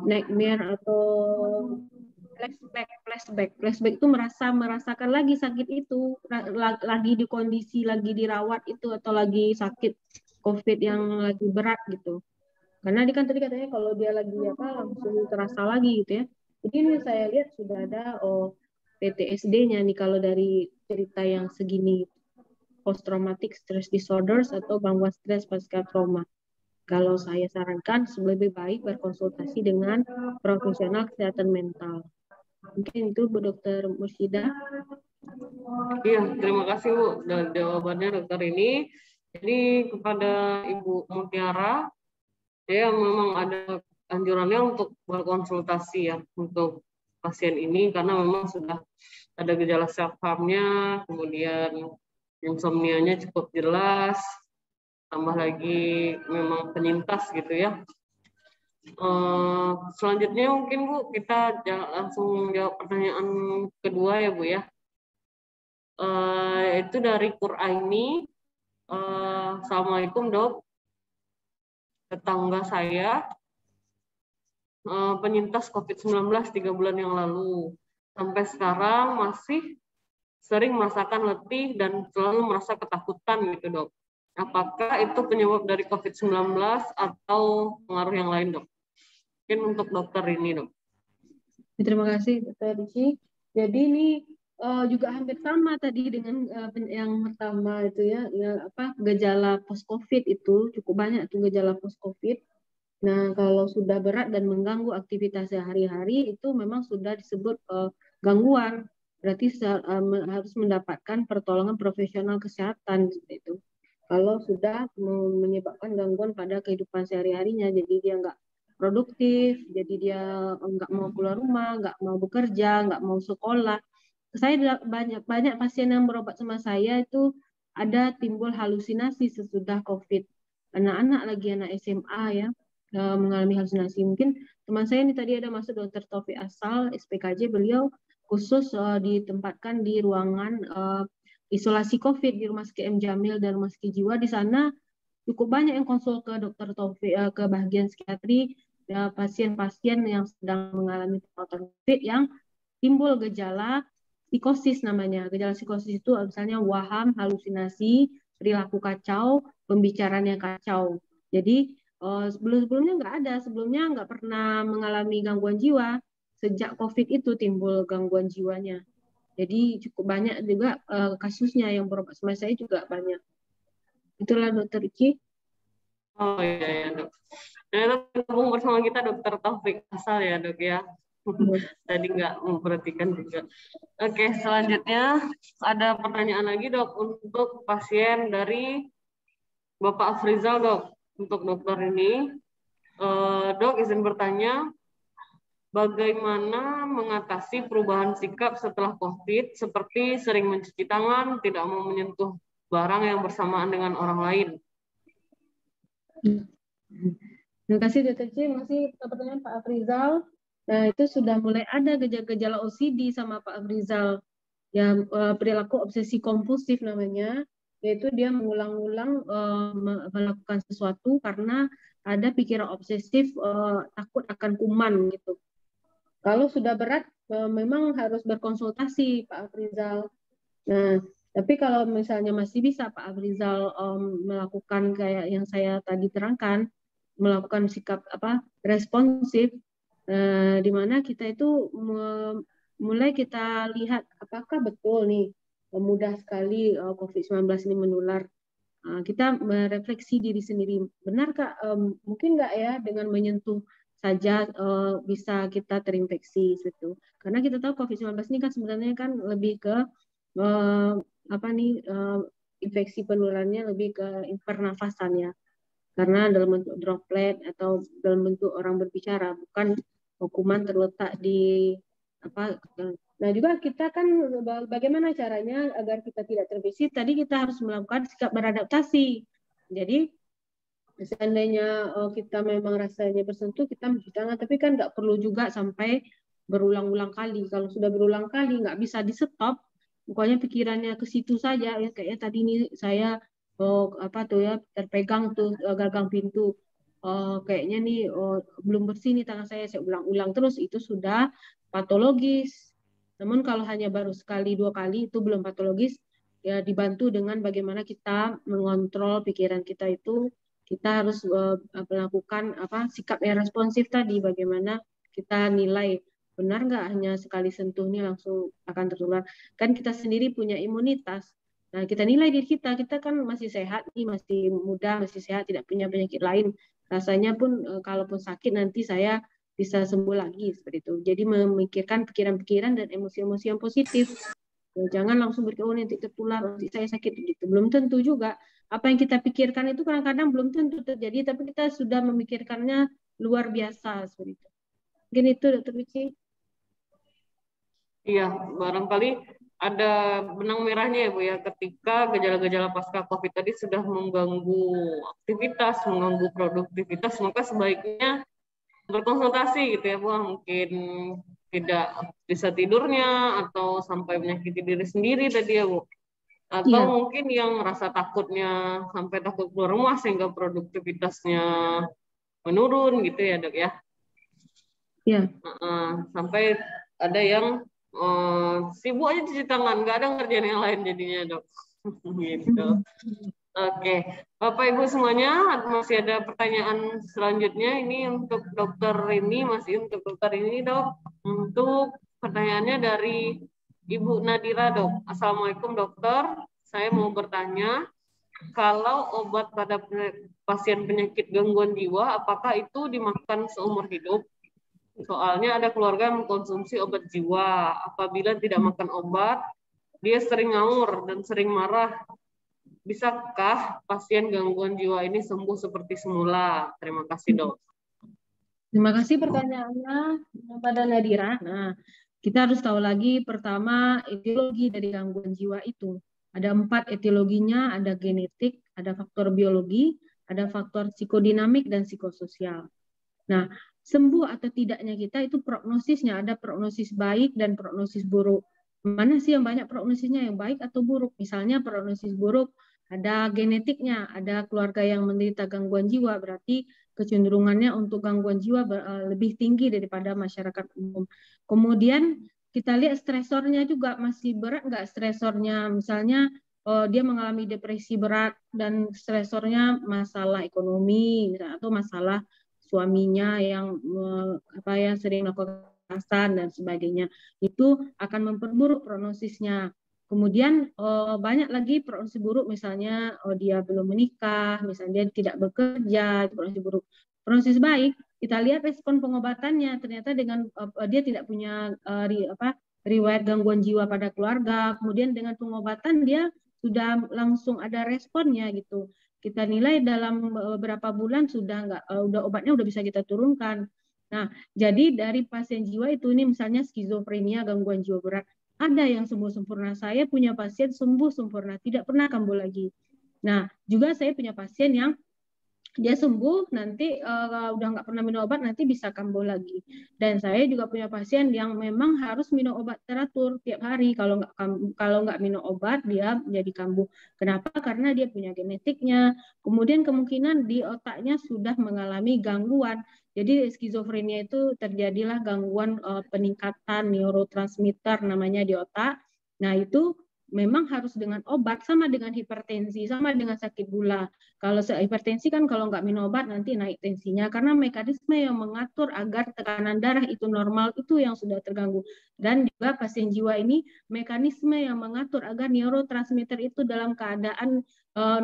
S3: nightmare atau flashback itu merasakan lagi sakit itu, lagi di kondisi lagi dirawat itu, atau lagi sakit COVID yang lagi berat gitu. Karena dia kan tadi katanya kalau dia lagi langsung terasa lagi gitu ya. Jadi ini saya lihat sudah ada PTSD-nya nih kalau dari cerita yang segini, post traumatic stress disorders atau gangguan stres pasca trauma. Kalau saya sarankan lebih baik berkonsultasi dengan profesional kesehatan mental. Mungkin itu Bu Dokter Mursyida.
S4: Iya, terima kasih Bu dan jawabannya Dokter ini. Jadi kepada Ibu Mutiara, ya memang ada anjurannya untuk berkonsultasi ya untuk pasien ini karena memang sudah ada gejala self-harm-nya, kemudian insomnia-nya cukup jelas, tambah lagi memang penyintas gitu ya. Selanjutnya mungkin Bu kita langsung jawab pertanyaan kedua ya Bu ya. Itu dari Quraini. Assalamualaikum Dok. Tetangga saya penyintas COVID-19 3 bulan yang lalu. Sampai sekarang masih sering merasakan letih dan selalu merasa ketakutan gitu Dok. Apakah itu penyebab dari COVID-19 atau pengaruh yang lain Dok? Mungkin untuk dokter ini Dok.
S3: Terima kasih Dokter Diki. Jadi ini juga hampir sama tadi dengan yang pertama itu ya, gejala post COVID itu cukup banyak tuh gejala post COVID. Nah kalau sudah berat dan mengganggu aktivitas sehari-hari itu memang sudah disebut gangguan. berarti harus mendapatkan pertolongan profesional kesehatan seperti itu. Kalau sudah menyebabkan gangguan pada kehidupan sehari-harinya, jadi dia nggak produktif, jadi dia nggak mau keluar rumah, nggak mau bekerja, nggak mau sekolah. Saya banyak pasien yang berobat sama saya itu ada timbul halusinasi sesudah COVID. Anak-anak lagi anak SMA ya mengalami halusinasi. Mungkin teman saya ini tadi ada masuk Dr. Taufik Asal SPKJ, beliau khusus ditempatkan di ruangan isolasi COVID di Rumah Sakit M. Jamil dan Rumah Sakit Jiwa. Di sana cukup banyak yang konsul ke Dr. Taufik ke bagian psikiatri, pasien-pasien yang sedang mengalami perawatan COVID yang timbul gejala psikosis namanya. Gejala psikosis itu misalnya waham, halusinasi, perilaku kacau, pembicaraannya kacau. Jadi sebelumnya nggak ada, sebelumnya nggak pernah mengalami gangguan jiwa. Sejak COVID itu timbul gangguan jiwanya. Jadi cukup banyak juga kasusnya yang berobat sama saya juga banyak. Itulah Dokter Iki.
S4: Oh iya ya Dok. Ternyata bergabung bersama kita Dokter Taufik Asal ya Dok ya. Tadi nggak memperhatikan juga. Oke, selanjutnya ada pertanyaan lagi Dok untuk pasien dari Bapak Afrizal Dok. Untuk dokter ini, Dok izin bertanya, bagaimana mengatasi perubahan sikap setelah COVID seperti sering mencuci tangan, tidak mau menyentuh barang yang bersamaan dengan orang lain?
S3: Terima kasih Dr. C. Masih pertanyaan Pak Afrizal. Nah, itu sudah mulai ada gejala OCD sama Pak Afrizal. Yang perilaku obsesi kompulsif namanya, yaitu dia mengulang-ulang melakukan sesuatu karena ada pikiran obsesif takut akan kuman gitu. Kalau sudah berat memang harus berkonsultasi Pak Afrizal. Nah, tapi kalau misalnya masih bisa Pak Afrizal melakukan kayak yang saya tadi terangkan, melakukan sikap responsif, di mana kita itu mulai kita lihat apakah betul nih mudah sekali COVID-19 ini menular. Kita merefleksi diri sendiri, benarkah mungkin nggak ya dengan menyentuh saja bisa kita terinfeksi gitu. Karena kita tahu COVID-19 ini kan sebenarnya kan lebih ke infeksi penularannya lebih ke pernafasan ya. Karena dalam bentuk droplet atau dalam bentuk orang berbicara, bukan kuman terletak di apa. Nah, juga kita kan bagaimana caranya agar kita tidak terinfeksi? Tadi kita harus melakukan sikap beradaptasi. Jadi seandainya kita memang rasanya bersentuh, kita mencuci tangan, tapi kan nggak perlu juga sampai berulang-ulang kali. Kalau sudah berulang kali nggak bisa di stop, pokoknya pikirannya ke situ saja. Ya kayaknya tadi ini saya terpegang tuh gagang pintu. Kayaknya nih belum bersih nih tangan saya ulang-ulang terus, itu sudah patologis. Namun kalau hanya baru sekali dua kali itu belum patologis, ya dibantu dengan bagaimana kita mengontrol pikiran kita itu. Kita harus melakukan sikap yang responsif tadi, bagaimana kita nilai benar nggak hanya sekali sentuh ini langsung akan tertular. Kan kita sendiri punya imunitas. Nah, kita nilai diri kita kan masih sehat nih, masih muda, masih sehat, tidak punya penyakit lain. Rasanya pun kalaupun sakit nanti saya bisa sembuh lagi seperti itu. Jadi memikirkan pikiran-pikiran dan emosi-emosi yang positif. Jangan langsung berpikir nanti tertular, nanti saya sakit gitu. Belum tentu juga. Apa yang kita pikirkan itu kadang-kadang belum tentu terjadi, tapi kita sudah memikirkannya luar biasa seperti itu. Mungkin itu Dr. Wici.
S4: Iya, barangkali ada benang merahnya ya Bu ya, ketika gejala-gejala pasca COVID tadi sudah mengganggu aktivitas, mengganggu produktivitas, maka sebaiknya berkonsultasi gitu ya Bu, mungkin tidak bisa tidurnya atau sampai menyakiti diri sendiri tadi ya Bu, atau mungkin yang rasa takutnya sampai takut keluar rumah sehingga produktivitasnya menurun gitu ya Dok ya. Iya. Sampai ada yang sibuk aja cuci tangan, nggak ada ngerjain yang lain jadinya Dok. Gitu. Oke, Bapak Ibu semuanya, masih ada pertanyaan selanjutnya. Ini untuk dokter ini, masih untuk dokter ini Dok. Untuk pertanyaannya dari Ibu Nadira Dok. Assalamualaikum dokter, saya mau bertanya, kalau obat pada pasien penyakit gangguan jiwa, apakah itu dimakan seumur hidup? Soalnya ada keluarga yang mengkonsumsi obat jiwa. Apabila tidak makan obat, dia sering ngawur dan sering marah. Bisakah pasien gangguan jiwa ini sembuh seperti semula? Terima kasih, Dok.
S3: Terima kasih pertanyaannya pada Nadira. Nah, kita harus tahu lagi pertama etiologi dari gangguan jiwa itu. Ada 4 etiologinya, ada genetik, ada faktor biologi, ada faktor psikodinamik dan psikososial. Nah, sembuh atau tidaknya kita itu prognosisnya, ada prognosis baik dan prognosis buruk. Mana sih yang banyak prognosisnya, yang baik atau buruk? Misalnya prognosis buruk, ada genetiknya, ada keluarga yang menderita gangguan jiwa, berarti kecenderungannya untuk gangguan jiwa lebih tinggi daripada masyarakat umum. Kemudian kita lihat stresornya juga, masih berat nggak stresornya, misalnya dia mengalami depresi berat dan stresornya masalah ekonomi atau masalah suaminya yang sering melakukan kekerasan dan sebagainya, itu akan memperburuk prognosisnya. Kemudian banyak lagi prognosis buruk, misalnya dia belum menikah, misalnya dia tidak bekerja, itu prognosis buruk. Prognosis baik, kita lihat respon pengobatannya, ternyata dengan dia tidak punya riwayat gangguan jiwa pada keluarga, kemudian dengan pengobatan dia sudah langsung ada responnya gitu. Kita nilai dalam beberapa bulan sudah obatnya udah bisa kita turunkan. Nah, jadi dari pasien jiwa itu, ini misalnya skizofrenia, gangguan jiwa berat, ada yang sembuh sempurna. Saya punya pasien sembuh sempurna, tidak pernah kambuh lagi. Nah, juga saya punya pasien yang dia sembuh, nanti udah nggak pernah minum obat, nanti bisa kambuh lagi. Dan saya juga punya pasien yang memang harus minum obat teratur tiap hari. Kalau nggak minum obat, dia menjadi kambuh. Kenapa? Karena dia punya genetiknya. Kemudian kemungkinan di otaknya sudah mengalami gangguan. Jadi skizofrenia itu terjadilah gangguan peningkatan neurotransmitter namanya di otak. Nah, itu memang harus dengan obat, sama dengan hipertensi, sama dengan sakit gula. Kalau hipertensi kan kalau nggak minum obat nanti naik tensinya, karena mekanisme yang mengatur agar tekanan darah itu normal itu yang sudah terganggu. Dan juga pasien jiwa ini mekanisme yang mengatur agar neurotransmitter itu dalam keadaan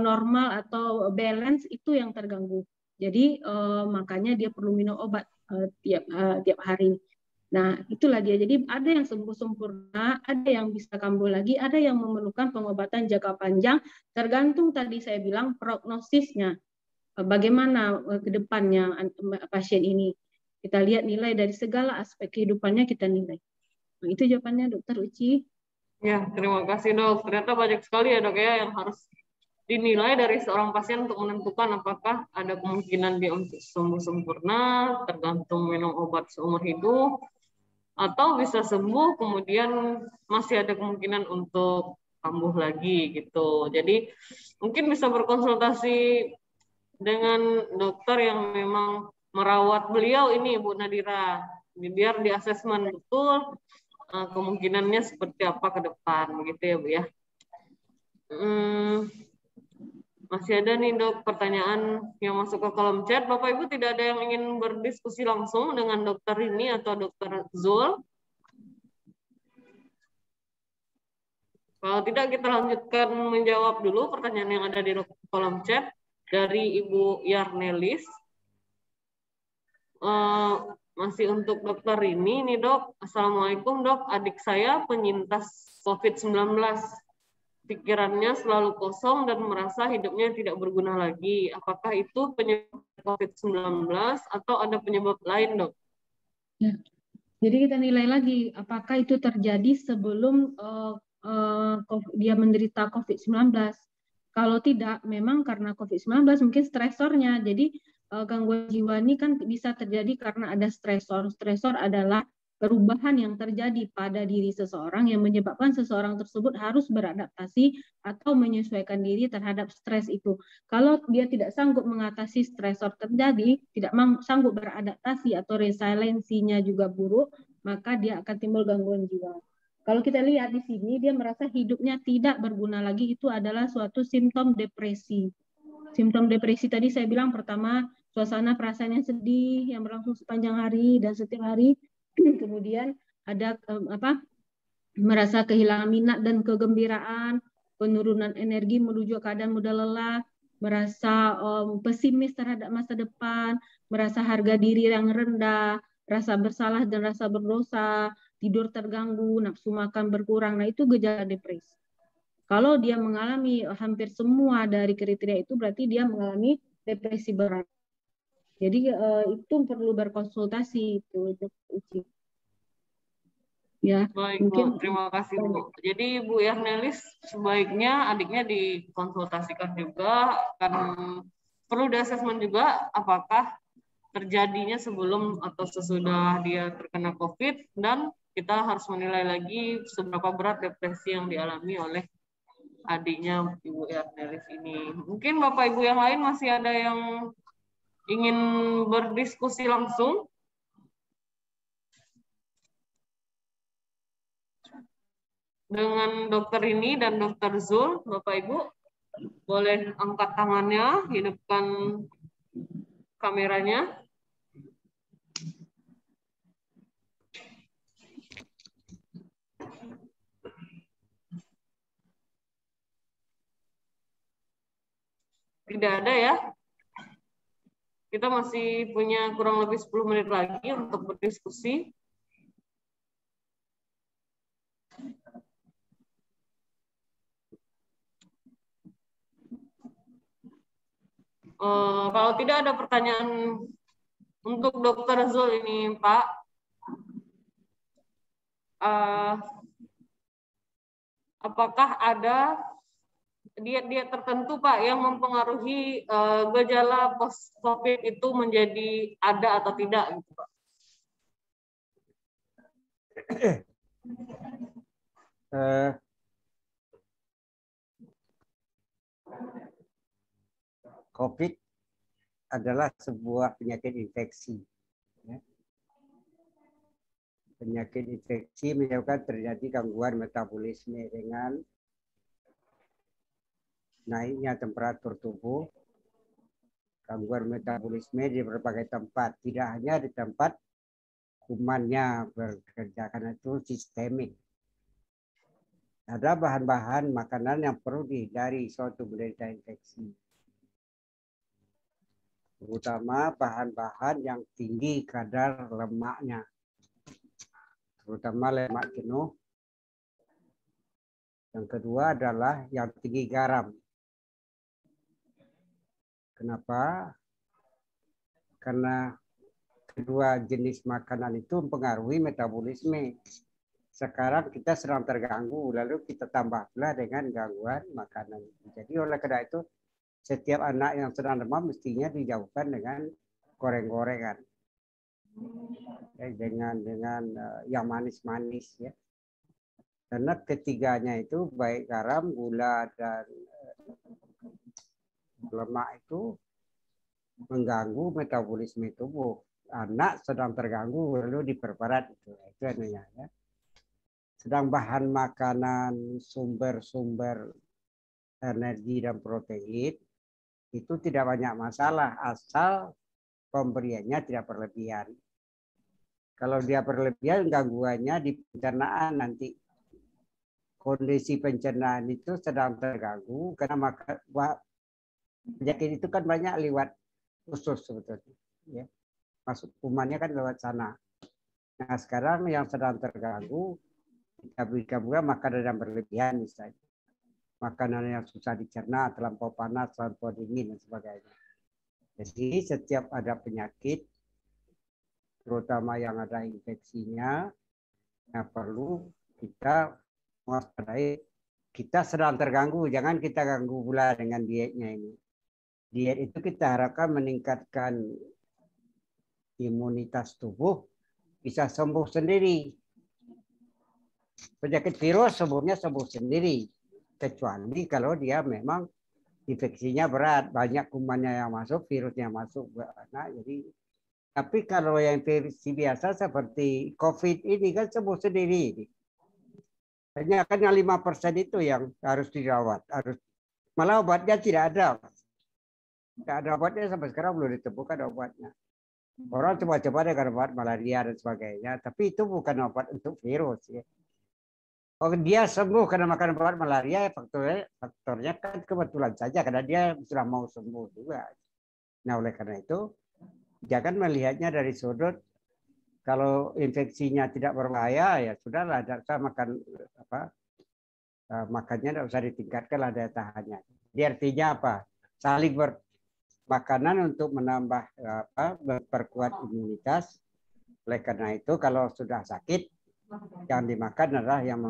S3: normal atau balance itu yang terganggu. Jadi makanya dia perlu minum obat tiap hari. Nah, itulah dia. Jadi ada yang sembuh sempurna, ada yang bisa kambuh lagi, ada yang memerlukan pengobatan jangka panjang, tergantung tadi saya bilang prognosisnya. Bagaimana ke depannya pasien ini. Kita lihat nilai dari segala aspek kehidupannya, kita nilai. Nah, itu jawabannya, Dokter Uci.
S4: Ya, terima kasih, Dok. Ternyata banyak sekali ya, Dok, ya, yang harus dinilai dari seorang pasien untuk menentukan apakah ada kemungkinan dia untuk sembuh sempurna, tergantung minum obat seumur hidup, atau bisa sembuh kemudian masih ada kemungkinan untuk kambuh lagi gitu. Jadi mungkin bisa berkonsultasi dengan dokter yang memang merawat beliau ini, Bu Nadira, biar di asesmen betul kemungkinannya seperti apa ke depan begitu ya, Bu ya. Masih ada nih, Dok, pertanyaan yang masuk ke kolom chat. Bapak Ibu tidak ada yang ingin berdiskusi langsung dengan dokter ini atau Dokter Zul? Kalau tidak, kita lanjutkan menjawab dulu pertanyaan yang ada di kolom chat dari Ibu Yarnelis. Masih untuk dokter ini nih, Dok. Assalamualaikum, Dok. Adik saya penyintas COVID-19. Pikirannya selalu kosong dan merasa hidupnya tidak berguna lagi. Apakah itu penyebab COVID-19 atau ada penyebab lain, Dok?
S3: Ya. Jadi kita nilai lagi, apakah itu terjadi sebelum dia menderita COVID-19. Kalau tidak, memang karena COVID-19 mungkin stresornya. Jadi gangguan jiwa ini kan bisa terjadi karena ada stresor. Stresor adalah perubahan yang terjadi pada diri seseorang yang menyebabkan seseorang tersebut harus beradaptasi atau menyesuaikan diri terhadap stres itu. Kalau dia tidak sanggup mengatasi stresor terjadi, tidak sanggup beradaptasi atau resiliensinya juga buruk, maka dia akan timbul gangguan jiwa. Kalau kita lihat di sini, dia merasa hidupnya tidak berguna lagi, itu adalah suatu simptom depresi. Simptom depresi tadi saya bilang pertama, suasana perasaan yang sedih yang berlangsung sepanjang hari dan setiap hari. Kemudian ada merasa kehilangan minat dan kegembiraan, penurunan energi menuju keadaan mudah lelah, merasa pesimis terhadap masa depan, merasa harga diri yang rendah, rasa bersalah dan rasa berdosa, tidur terganggu, nafsu makan berkurang. Nah, itu gejala depresi. Kalau dia mengalami hampir semua dari kriteria itu, berarti dia mengalami depresi berat. Jadi itu perlu berkonsultasi itu Uci. Ya,
S4: baik
S3: mungkin
S4: Bu, terima kasih Bu. Jadi Bu Yarnelis sebaiknya adiknya dikonsultasikan juga, kan perlu di asesmen juga apakah terjadinya sebelum atau sesudah dia terkena COVID, dan kita harus menilai lagi seberapa berat depresi yang dialami oleh adiknya Ibu Yarnelis ini. Mungkin Bapak Ibu yang lain masih ada yang ingin berdiskusi langsung? Dengan dokter ini dan dokter Zul, Bapak Ibu boleh angkat tangannya, hidupkan kameranya. Tidak ada ya. Kita masih punya kurang lebih 10 menit lagi untuk berdiskusi. Kalau tidak ada pertanyaan untuk Dokter Zul ini, Pak, apakah ada diet-diet tertentu, Pak, yang mempengaruhi gejala post-COVID itu menjadi ada atau tidak, gitu, Pak?
S1: COVID adalah sebuah penyakit infeksi. Penyakit infeksi menyebabkan terjadi gangguan metabolisme dengan naiknya temperatur tubuh, gangguan metabolisme di berbagai tempat, tidak hanya di tempat kumannya bekerja, karena itu sistemik. Ada bahan-bahan makanan yang perlu dihindari suatu menderita infeksi, terutama bahan-bahan yang tinggi kadar lemaknya, terutama lemak jenuh. Yang kedua adalah yang tinggi garam. Kenapa? Karena kedua jenis makanan itu mempengaruhi metabolisme. Sekarang kita sedang terganggu, lalu kita tambah pula dengan gangguan makanan. Jadi oleh karena itu, setiap anak yang sedang demam mestinya dijauhkan dengan goreng-gorengan, dengan yang manis-manis, ya. Karena ketiganya itu baik garam, gula, dan lemak itu mengganggu metabolisme tubuh. Anak sedang terganggu lalu diperberat itu anunya, ya. Sedang bahan makanan, sumber-sumber energi dan protein itu tidak banyak masalah asal pemberiannya tidak berlebihan. Kalau dia berlebihan, gangguannya di pencernaan nanti. Kondisi pencernaan itu sedang terganggu karena penyakit itu kan banyak lewat usus sebetulnya, ya. Masuk kumannya kan lewat sana. Nah, sekarang yang sedang terganggu, kita berikan juga makanan yang berlebihan misalnya. Makanan yang susah dicerna, terlampau panas, terlampau dingin, dan sebagainya. Jadi setiap ada penyakit, terutama yang ada infeksinya, nah perlu kita mewaspadai. Kita sedang terganggu, jangan kita ganggu pula dengan dietnya ini. Diet itu kita harapkan meningkatkan imunitas tubuh, bisa sembuh sendiri. Penyakit virus sembuhnya sembuh sendiri, kecuali kalau dia memang infeksinya berat, banyak kumannya yang masuk, virusnya masuk. Nah, jadi, tapi kalau yang infeksi biasa seperti COVID ini kan sembuh sendiri. Hanya kan yang 5% itu yang harus dirawat, malah obatnya tidak ada. Tidak ada obatnya sampai sekarang, belum ditemukan obatnya. Orang coba-coba dengan obat malaria dan sebagainya, tapi itu bukan obat untuk virus, ya. Oh, dia sembuh karena makan obat malaria, faktornya kan kebetulan saja karena dia sudah mau sembuh juga. Nah, oleh karena itu jangan melihatnya dari sudut Kalau infeksinya tidak berbahaya, ya sudahlah, tidak usah makan makannya tidak usah ditingkatkanlah daya tahannya. Jadi artinya apa? Saling makanan untuk menambah memperkuat imunitas. Oleh karena itu kalau sudah sakit, yang dimakan adalah yang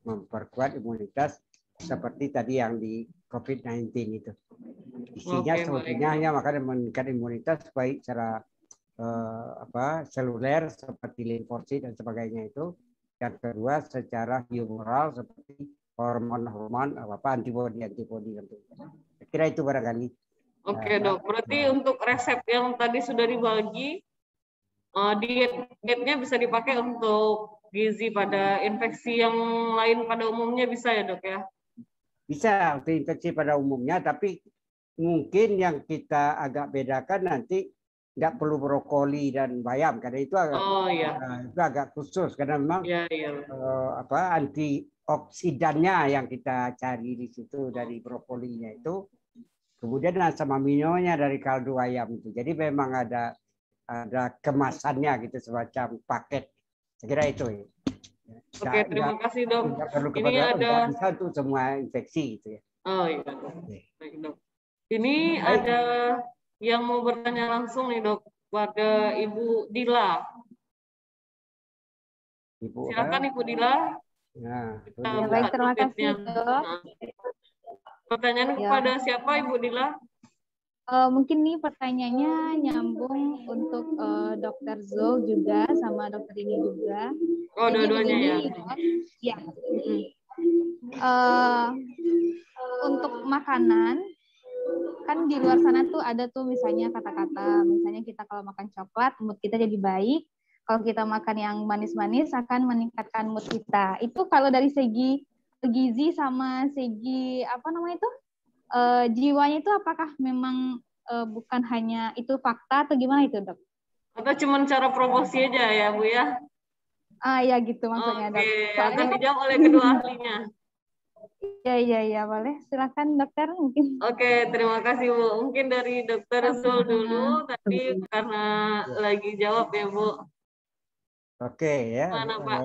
S1: memperkuat imunitas seperti tadi yang di COVID-19 itu. Isinya sebetulnya hanya makanan meningkatkan imunitas baik secara seluler seperti limfosit dan sebagainya itu. Yang kedua secara humoral seperti hormon-hormon antibodi tentu. Saya kira itu barangkali.
S4: Oke dok, berarti untuk resep yang tadi sudah dibagi, dietnya bisa dipakai untuk gizi pada infeksi yang lain pada umumnya bisa ya dok ya?
S1: Bisa untuk infeksi pada umumnya, tapi mungkin yang kita agak bedakan nanti nggak perlu brokoli dan bayam karena itu agak khusus karena memang antioksidannya yang kita cari di situ dari brokolinya itu, kemudian asam aminonya dari kaldu ayam itu. Jadi memang ada kemasannya gitu, semacam paket. Saya kira itu ya.
S4: Oke, terima kasih dok.
S1: Ini bisa untuk semua infeksi gitu ya.
S4: Oh iya. Baik dok. Ini ada yang mau bertanya langsung nih dok, kepada Ibu Dila. Silakan Ibu Dila.
S5: Ya, baik, terima kasih dok.
S4: Pertanyaan kepada siapa Ibu Dila?
S5: Mungkin nih pertanyaannya nyambung untuk Dokter Zul juga sama dokter ini juga.
S4: Oh, dua-duanya ya?
S5: Ya. Untuk makanan, kan di luar sana tuh ada tuh misalnya kata-kata, misalnya kita kalau makan coklat, mood kita jadi baik. Kalau kita makan yang manis-manis akan meningkatkan mood kita. Itu kalau dari segi gizi sama segi jiwanya itu apakah memang bukan hanya itu fakta atau gimana itu dok?
S4: Atau cuma cara promosi aja ya Bu ya?
S5: Ya gitu maksudnya dok.
S4: Oke, akan dijawab oleh kedua ahlinya.
S5: Iya boleh, silakan dokter mungkin.
S4: Oke, terima kasih Bu. Mungkin dari Dokter Zul dulu tadi karena lagi jawab ya Bu.
S1: Oke ya.
S4: Mana Pak?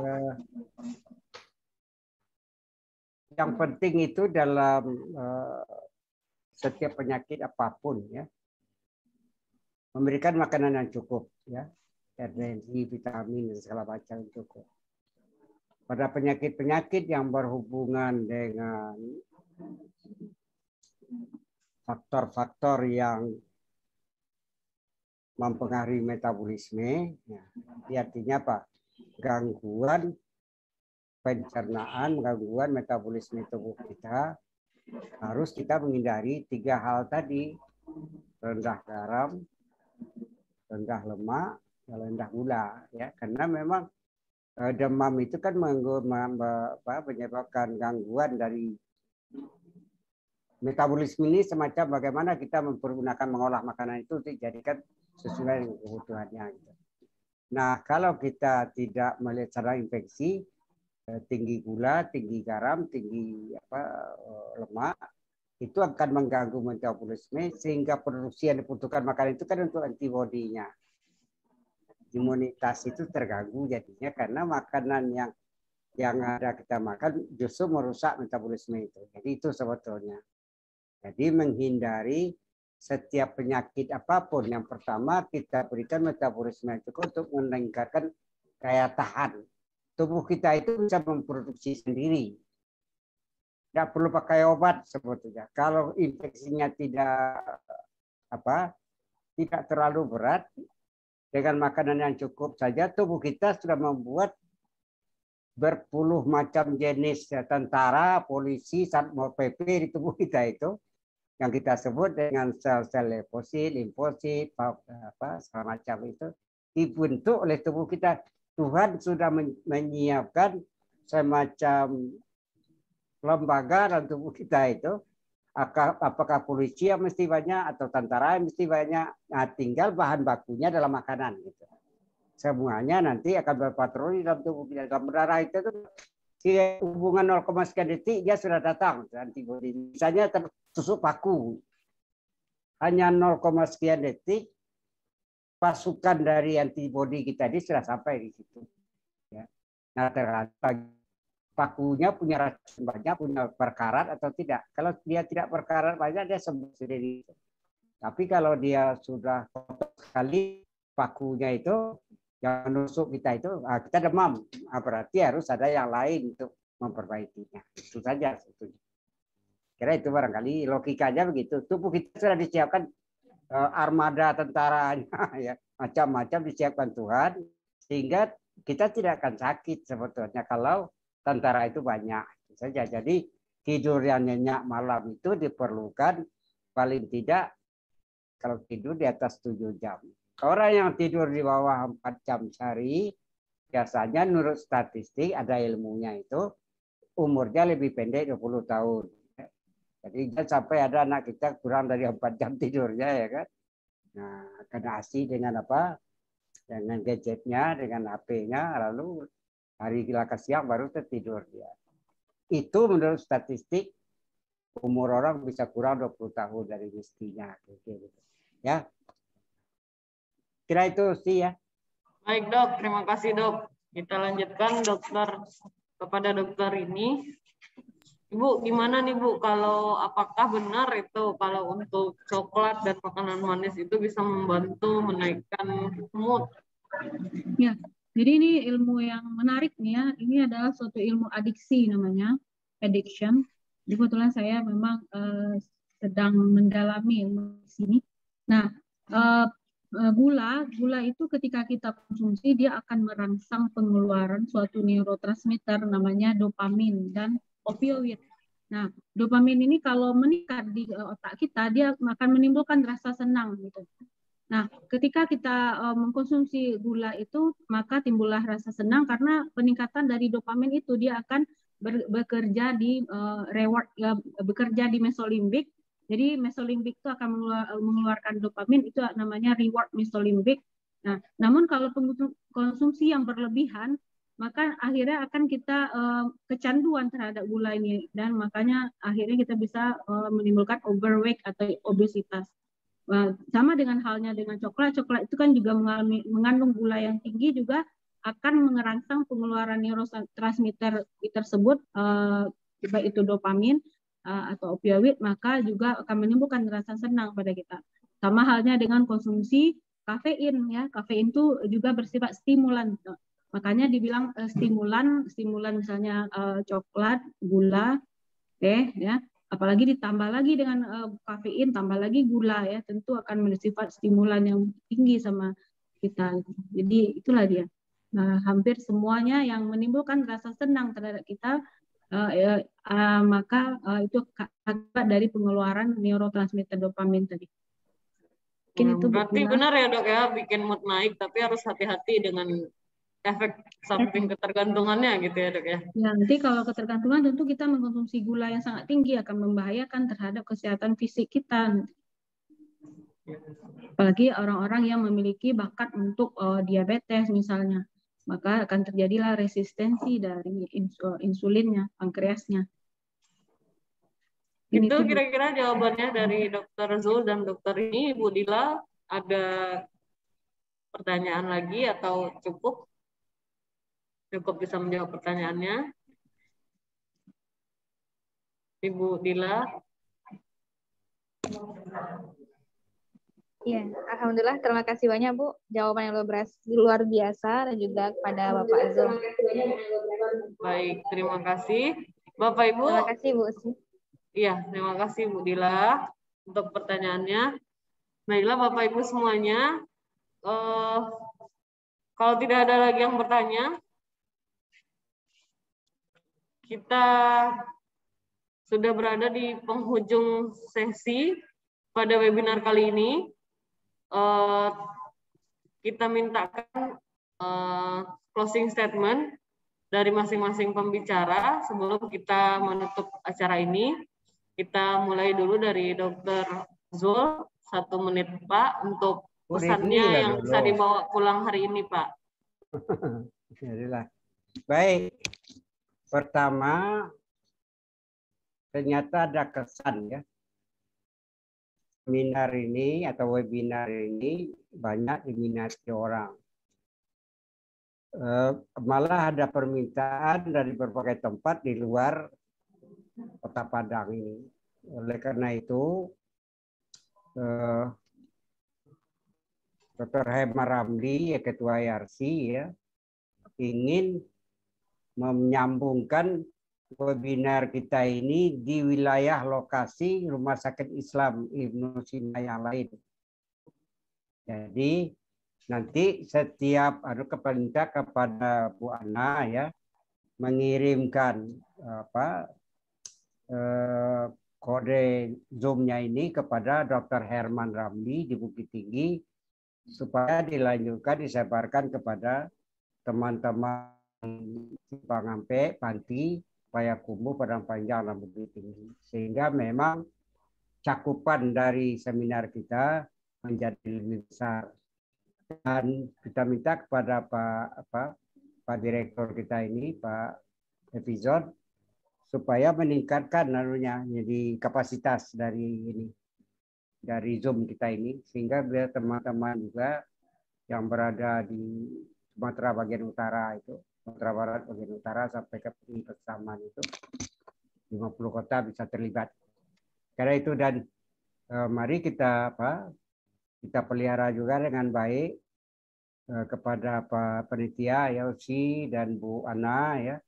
S1: Yang penting itu dalam setiap penyakit apapun ya, memberikan makanan yang cukup ya, energi, vitamin dan segala macam cukup. Pada penyakit-penyakit yang berhubungan dengan faktor-faktor yang mempengaruhi metabolisme, ya, artinya apa? Gangguan pencernaan, gangguan metabolisme tubuh kita, harus kita menghindari 3 hal tadi: rendah garam, rendah lemak, dan rendah gula. Ya, karena memang demam itu kan menyebabkan gangguan dari metabolisme ini, semacam bagaimana kita mempergunakan mengolah makanan itu dijadikan sesuai dengan kebutuhannya. Nah, kalau kita tidak melihat secara infeksi, tinggi gula, tinggi garam, tinggi lemak, itu akan mengganggu metabolisme sehingga produksi yang dibutuhkan makanan itu kan untuk antibodinya. Imunitas itu terganggu jadinya karena makanan yang ada kita makan justru merusak metabolisme itu. Jadi itu sebetulnya. Jadi menghindari setiap penyakit apapun, yang pertama kita berikan metabolisme yang cukup untuk meningkatkan daya tahan. Tubuh kita itu bisa memproduksi sendiri. Tidak perlu pakai obat sebetulnya. Kalau infeksinya tidak terlalu berat, dengan makanan yang cukup saja tubuh kita sudah membuat berpuluh macam jenis tentara, polisi, satpol PP di tubuh kita itu, yang kita sebut dengan sel-sel limfosit, segala macam itu dibentuk oleh tubuh kita. Tuhan sudah menyiapkan semacam lembaga dalam tubuh kita itu. Apakah polisi yang mesti banyak atau tentara yang mesti banyak. Nah, tinggal bahan bakunya dalam makanan. Gitu. Semuanya nanti akan berpatroli dalam tubuh kita. Dalam darah itu hubungan 0, sekian detik dia sudah datang antibodi. Misalnya tertusuk paku. Hanya 0, sekian detik pasukan dari antibodi kita ini sudah sampai di situ. Ya. Nah, ternyata pakunya punya racun banyak, punya perkarat atau tidak. Kalau dia tidak perkarat banyak, dia sembuh sendiri. Tapi kalau dia sudah kotor sekali pakunya itu yang menusuk kita itu, kita demam. Berarti harus ada yang lain untuk memperbaikinya. Itu saja sebetulnya. Kira itu barangkali logikanya begitu. Tubuh kita sudah disiapkan armada tentaranya, ya macam-macam disiapkan Tuhan, sehingga kita tidak akan sakit sebetulnya kalau tentara itu banyak. Itu saja. Jadi tidur yang nyenyak malam itu diperlukan paling tidak kalau tidur di atas 7 jam. Orang yang tidur di bawah 4 jam sehari, biasanya menurut statistik ada ilmunya itu, umurnya lebih pendek 20 tahun. Jadi jangan sampai ada anak kita kurang dari 4 jam tidurnya, ya kan. Nah, kena asik dengan apa? Dengan gadgetnya, dengan HP-nya, lalu hari gila ke siang baru tertidur dia. Itu menurut statistik umur orang bisa kurang 20 tahun dari mestinya. Ya, kira itu sih ya.
S4: Baik dok, terima kasih dok. Kita lanjutkan kepada dokter ini. Ibu, gimana nih Bu, kalau apakah benar itu kalau untuk coklat dan makanan manis itu bisa membantu menaikkan mood?
S3: Ya, jadi ini ilmu yang menarik nih ya. Ini adalah suatu ilmu adiksi namanya, addiction. Jadi kebetulan saya memang sedang mendalami ilmu di sini. Nah, gula itu ketika kita konsumsi dia akan merangsang pengeluaran suatu neurotransmitter namanya dopamin dan opioid. Nah, dopamin ini kalau meningkat di otak kita dia akan menimbulkan rasa senang gitu. Nah, ketika kita mengkonsumsi gula itu maka timbullah rasa senang karena peningkatan dari dopamin itu dia akan bekerja di bekerja di mesolimbik. Jadi mesolimbik itu akan mengeluarkan dopamin, itu namanya reward mesolimbik. Nah, namun kalau konsumsi yang berlebihan, maka akhirnya akan kita kecanduan terhadap gula ini dan makanya akhirnya kita bisa menimbulkan overweight atau obesitas. Sama dengan halnya dengan coklat itu kan juga mengandung gula yang tinggi juga akan merangsang pengeluaran neurotransmitter tersebut, baik itu dopamin atau opioid, maka juga akan menimbulkan rasa senang pada kita. Sama halnya dengan konsumsi kafein ya, kafein itu juga bersifat stimulan. Makanya dibilang stimulan misalnya coklat, gula, teh ya. Apalagi ditambah lagi dengan kafein, tambah lagi gula ya, tentu akan bersifat stimulan yang tinggi sama kita. Jadi itulah dia. Nah, hampir semuanya yang menimbulkan rasa senang terhadap kita, maka itu akibat dari pengeluaran neurotransmitter dopamin tadi.
S4: Itu berarti benar ya dok ya, bikin mood naik, tapi harus hati-hati dengan efek samping ketergantungannya gitu ya dok ya.
S3: Ya, nanti kalau ketergantungan tentu kita mengkonsumsi gula yang sangat tinggi akan membahayakan terhadap kesehatan fisik kita. Apalagi orang-orang yang memiliki bakat untuk diabetes misalnya, maka akan terjadilah resistensi dari insulinnya, pankreasnya.
S4: Itu kira-kira jawabannya dari Dokter Zul dan dokter ini. Bu Dila, ada pertanyaan lagi atau cukup? Cukup bisa menjawab pertanyaannya. Ibu Dila.
S5: Iya, alhamdulillah terima kasih banyak Bu. Jawaban yang luar biasa dan juga kepada Bapak Zul.
S4: Baik, terima kasih. Bapak Ibu.
S5: Terima kasih Bu.
S4: Iya, terima kasih Bu Dila untuk pertanyaannya. Baiklah Bapak Ibu semuanya. Kalau tidak ada lagi yang bertanya, kita sudah berada di penghujung sesi pada webinar kali ini. Kita mintakan closing statement dari masing-masing pembicara sebelum kita menutup acara ini. Kita mulai dulu dari Dokter Zul, 1 menit Pak, untuk pesannya yang bisa dibawa pulang hari ini Pak.
S1: Baik, pertama ternyata ada kesan ya. seminar ini atau webinar ini banyak diminati orang. Malah ada permintaan dari berbagai tempat di luar Kota Padang ini. Oleh karena itu, Dr. Hema Ramli, Ketua IRC, ya, ingin menyambungkan webinar kita ini di wilayah lokasi Rumah Sakit Islam Ibnu Sina yang lain. Jadi nanti setiap keperintah kepada Bu Ana ya mengirimkan kode Zoom-nya ini kepada Dr. Herman Ramli di Bukit Tinggi supaya dilanjutkan disebarkan kepada teman-teman Pangampe, Panti, Payakumbuh, Padang Panjang, dan Bukit Tinggi. Sehingga memang cakupan dari seminar kita menjadi lebih besar. Dan kita minta kepada Pak Direktur kita ini, Pak Epizod, supaya meningkatkan jadi kapasitas dari Zoom kita ini, sehingga biar teman-teman juga yang berada di Sumatera bagian utara itu, Sumatera Barat bagian utara sampai ke Pasaman itu 50 kota bisa terlibat. Karena itu dan mari kita pelihara juga dengan baik kepada Pak Panitia Yosi dan Bu Ana ya.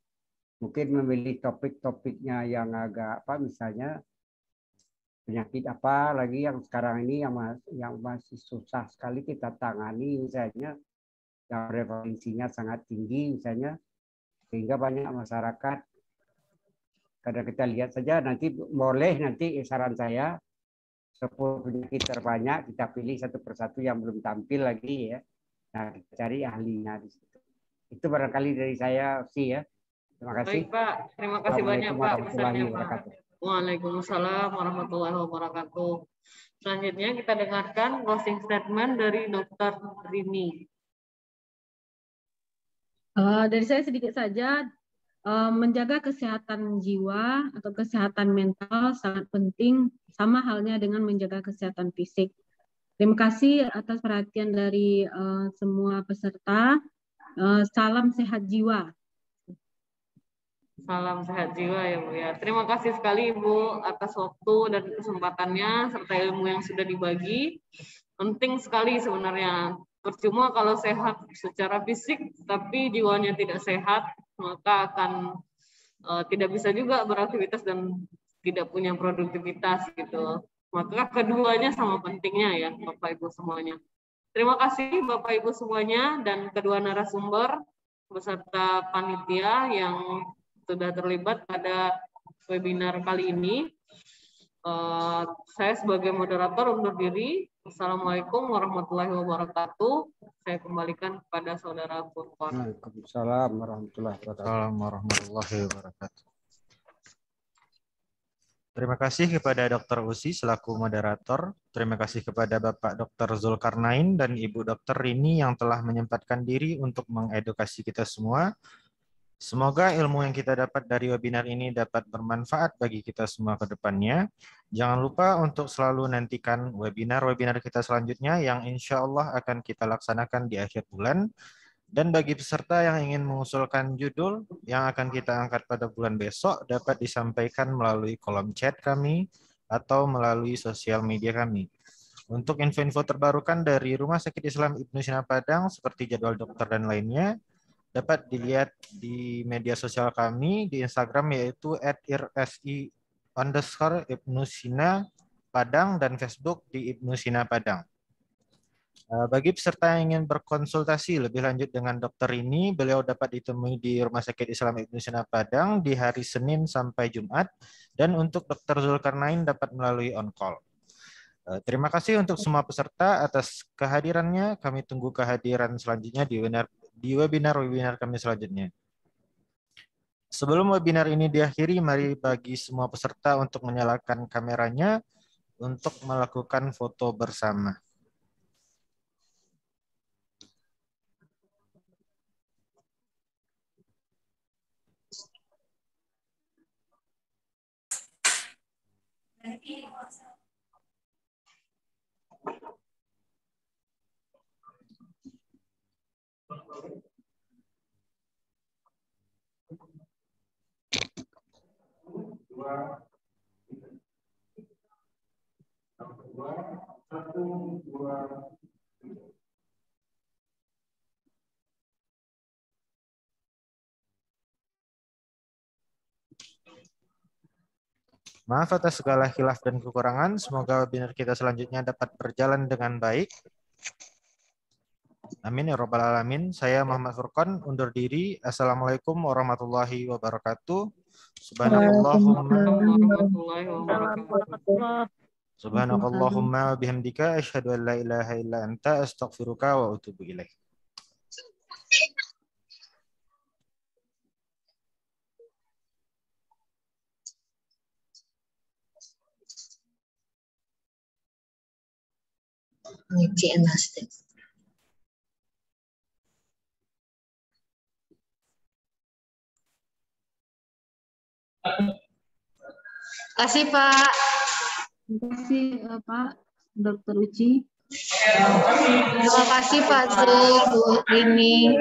S1: Mungkin memilih topik-topiknya yang agak misalnya penyakit apa lagi yang sekarang ini yang masih susah sekali kita tangani, misalnya yang prevalensinya sangat tinggi misalnya, sehingga banyak masyarakat. Kadang kita lihat saja nanti saran saya 10 penyakit terbanyak kita pilih satu persatu yang belum tampil lagi ya. Nah, kita cari ahlinya di situ. Itu barangkali dari saya sih ya. Terima kasih.
S4: Baik Pak, terima kasih banyak Pak pesannya Pak.
S1: Wabarakatuh.
S4: Waalaikumsalam warahmatullahi wabarakatuh. Selanjutnya kita dengarkan closing statement dari Dr. Rini.
S3: Dari saya sedikit saja, menjaga kesehatan jiwa atau kesehatan mental sangat penting, sama halnya dengan menjaga kesehatan fisik. Terima kasih atas perhatian dari semua peserta. Salam sehat jiwa.
S4: Salam sehat jiwa ya Bu ya. Terima kasih sekali Ibu atas waktu dan kesempatannya serta ilmu yang sudah dibagi. Penting sekali sebenarnya. Percuma kalau sehat secara fisik tapi jiwanya tidak sehat, maka akan tidak bisa juga beraktivitas dan tidak punya produktivitas gitu. Maka keduanya sama pentingnya ya Bapak Ibu semuanya. Terima kasih Bapak Ibu semuanya dan kedua narasumber beserta panitia yang sudah terlibat pada webinar kali ini. Saya sebagai moderator undur diri. Assalamualaikum warahmatullahi wabarakatuh. Saya kembalikan kepada Saudara Furqon.
S1: Waalaikumsalam warahmatullahi wabarakatuh.
S2: Assalamualaikum warahmatullahi wabarakatuh. Terima kasih kepada Dr. Usi selaku moderator. Terima kasih kepada Bapak Dr. Zulkarnain dan Ibu Dr. Rini yang telah menyempatkan diri untuk mengedukasi kita semua. Semoga ilmu yang kita dapat dari webinar ini dapat bermanfaat bagi kita semua ke depannya. Jangan lupa untuk selalu nantikan webinar-webinar kita selanjutnya yang insya Allah akan kita laksanakan di akhir bulan. Dan bagi peserta yang ingin mengusulkan judul yang akan kita angkat pada bulan besok dapat disampaikan melalui kolom chat kami atau melalui sosial media kami. Untuk info-info terbarukan dari Rumah Sakit Islam Ibnu Sina Padang seperti jadwal dokter dan lainnya, dapat dilihat di media sosial kami di Instagram yaitu @irsi_Ibnu Sina Padang dan Facebook di Ibnu Sina Padang. Bagi peserta yang ingin berkonsultasi lebih lanjut dengan dokter ini, beliau dapat ditemui di Rumah Sakit Islam Ibnu Sina Padang di hari Senin sampai Jumat, dan untuk Dr. Zulkarnain dapat melalui on-call. Terima kasih untuk semua peserta atas kehadirannya. Kami tunggu kehadiran selanjutnya di webinar-webinar kami selanjutnya. Sebelum webinar ini diakhiri, mari bagi semua peserta untuk menyalakan kameranya untuk melakukan foto bersama. Maaf atas segala khilaf dan kekurangan. Semoga webinar kita selanjutnya dapat berjalan dengan baik. Amin ya rabbal alamin. Saya Muhammad Furqan undur diri. Assalamualaikum warahmatullahi wabarakatuh. Subhanakallahumma bihamdika asyhadu an la ilaha illa anta astaghfiruka wa atubu ilaik.
S6: Kasih Pak.
S3: Terima kasih Pak Dr. Uci.
S6: Terima kasih Pak Zul, Bu Rini.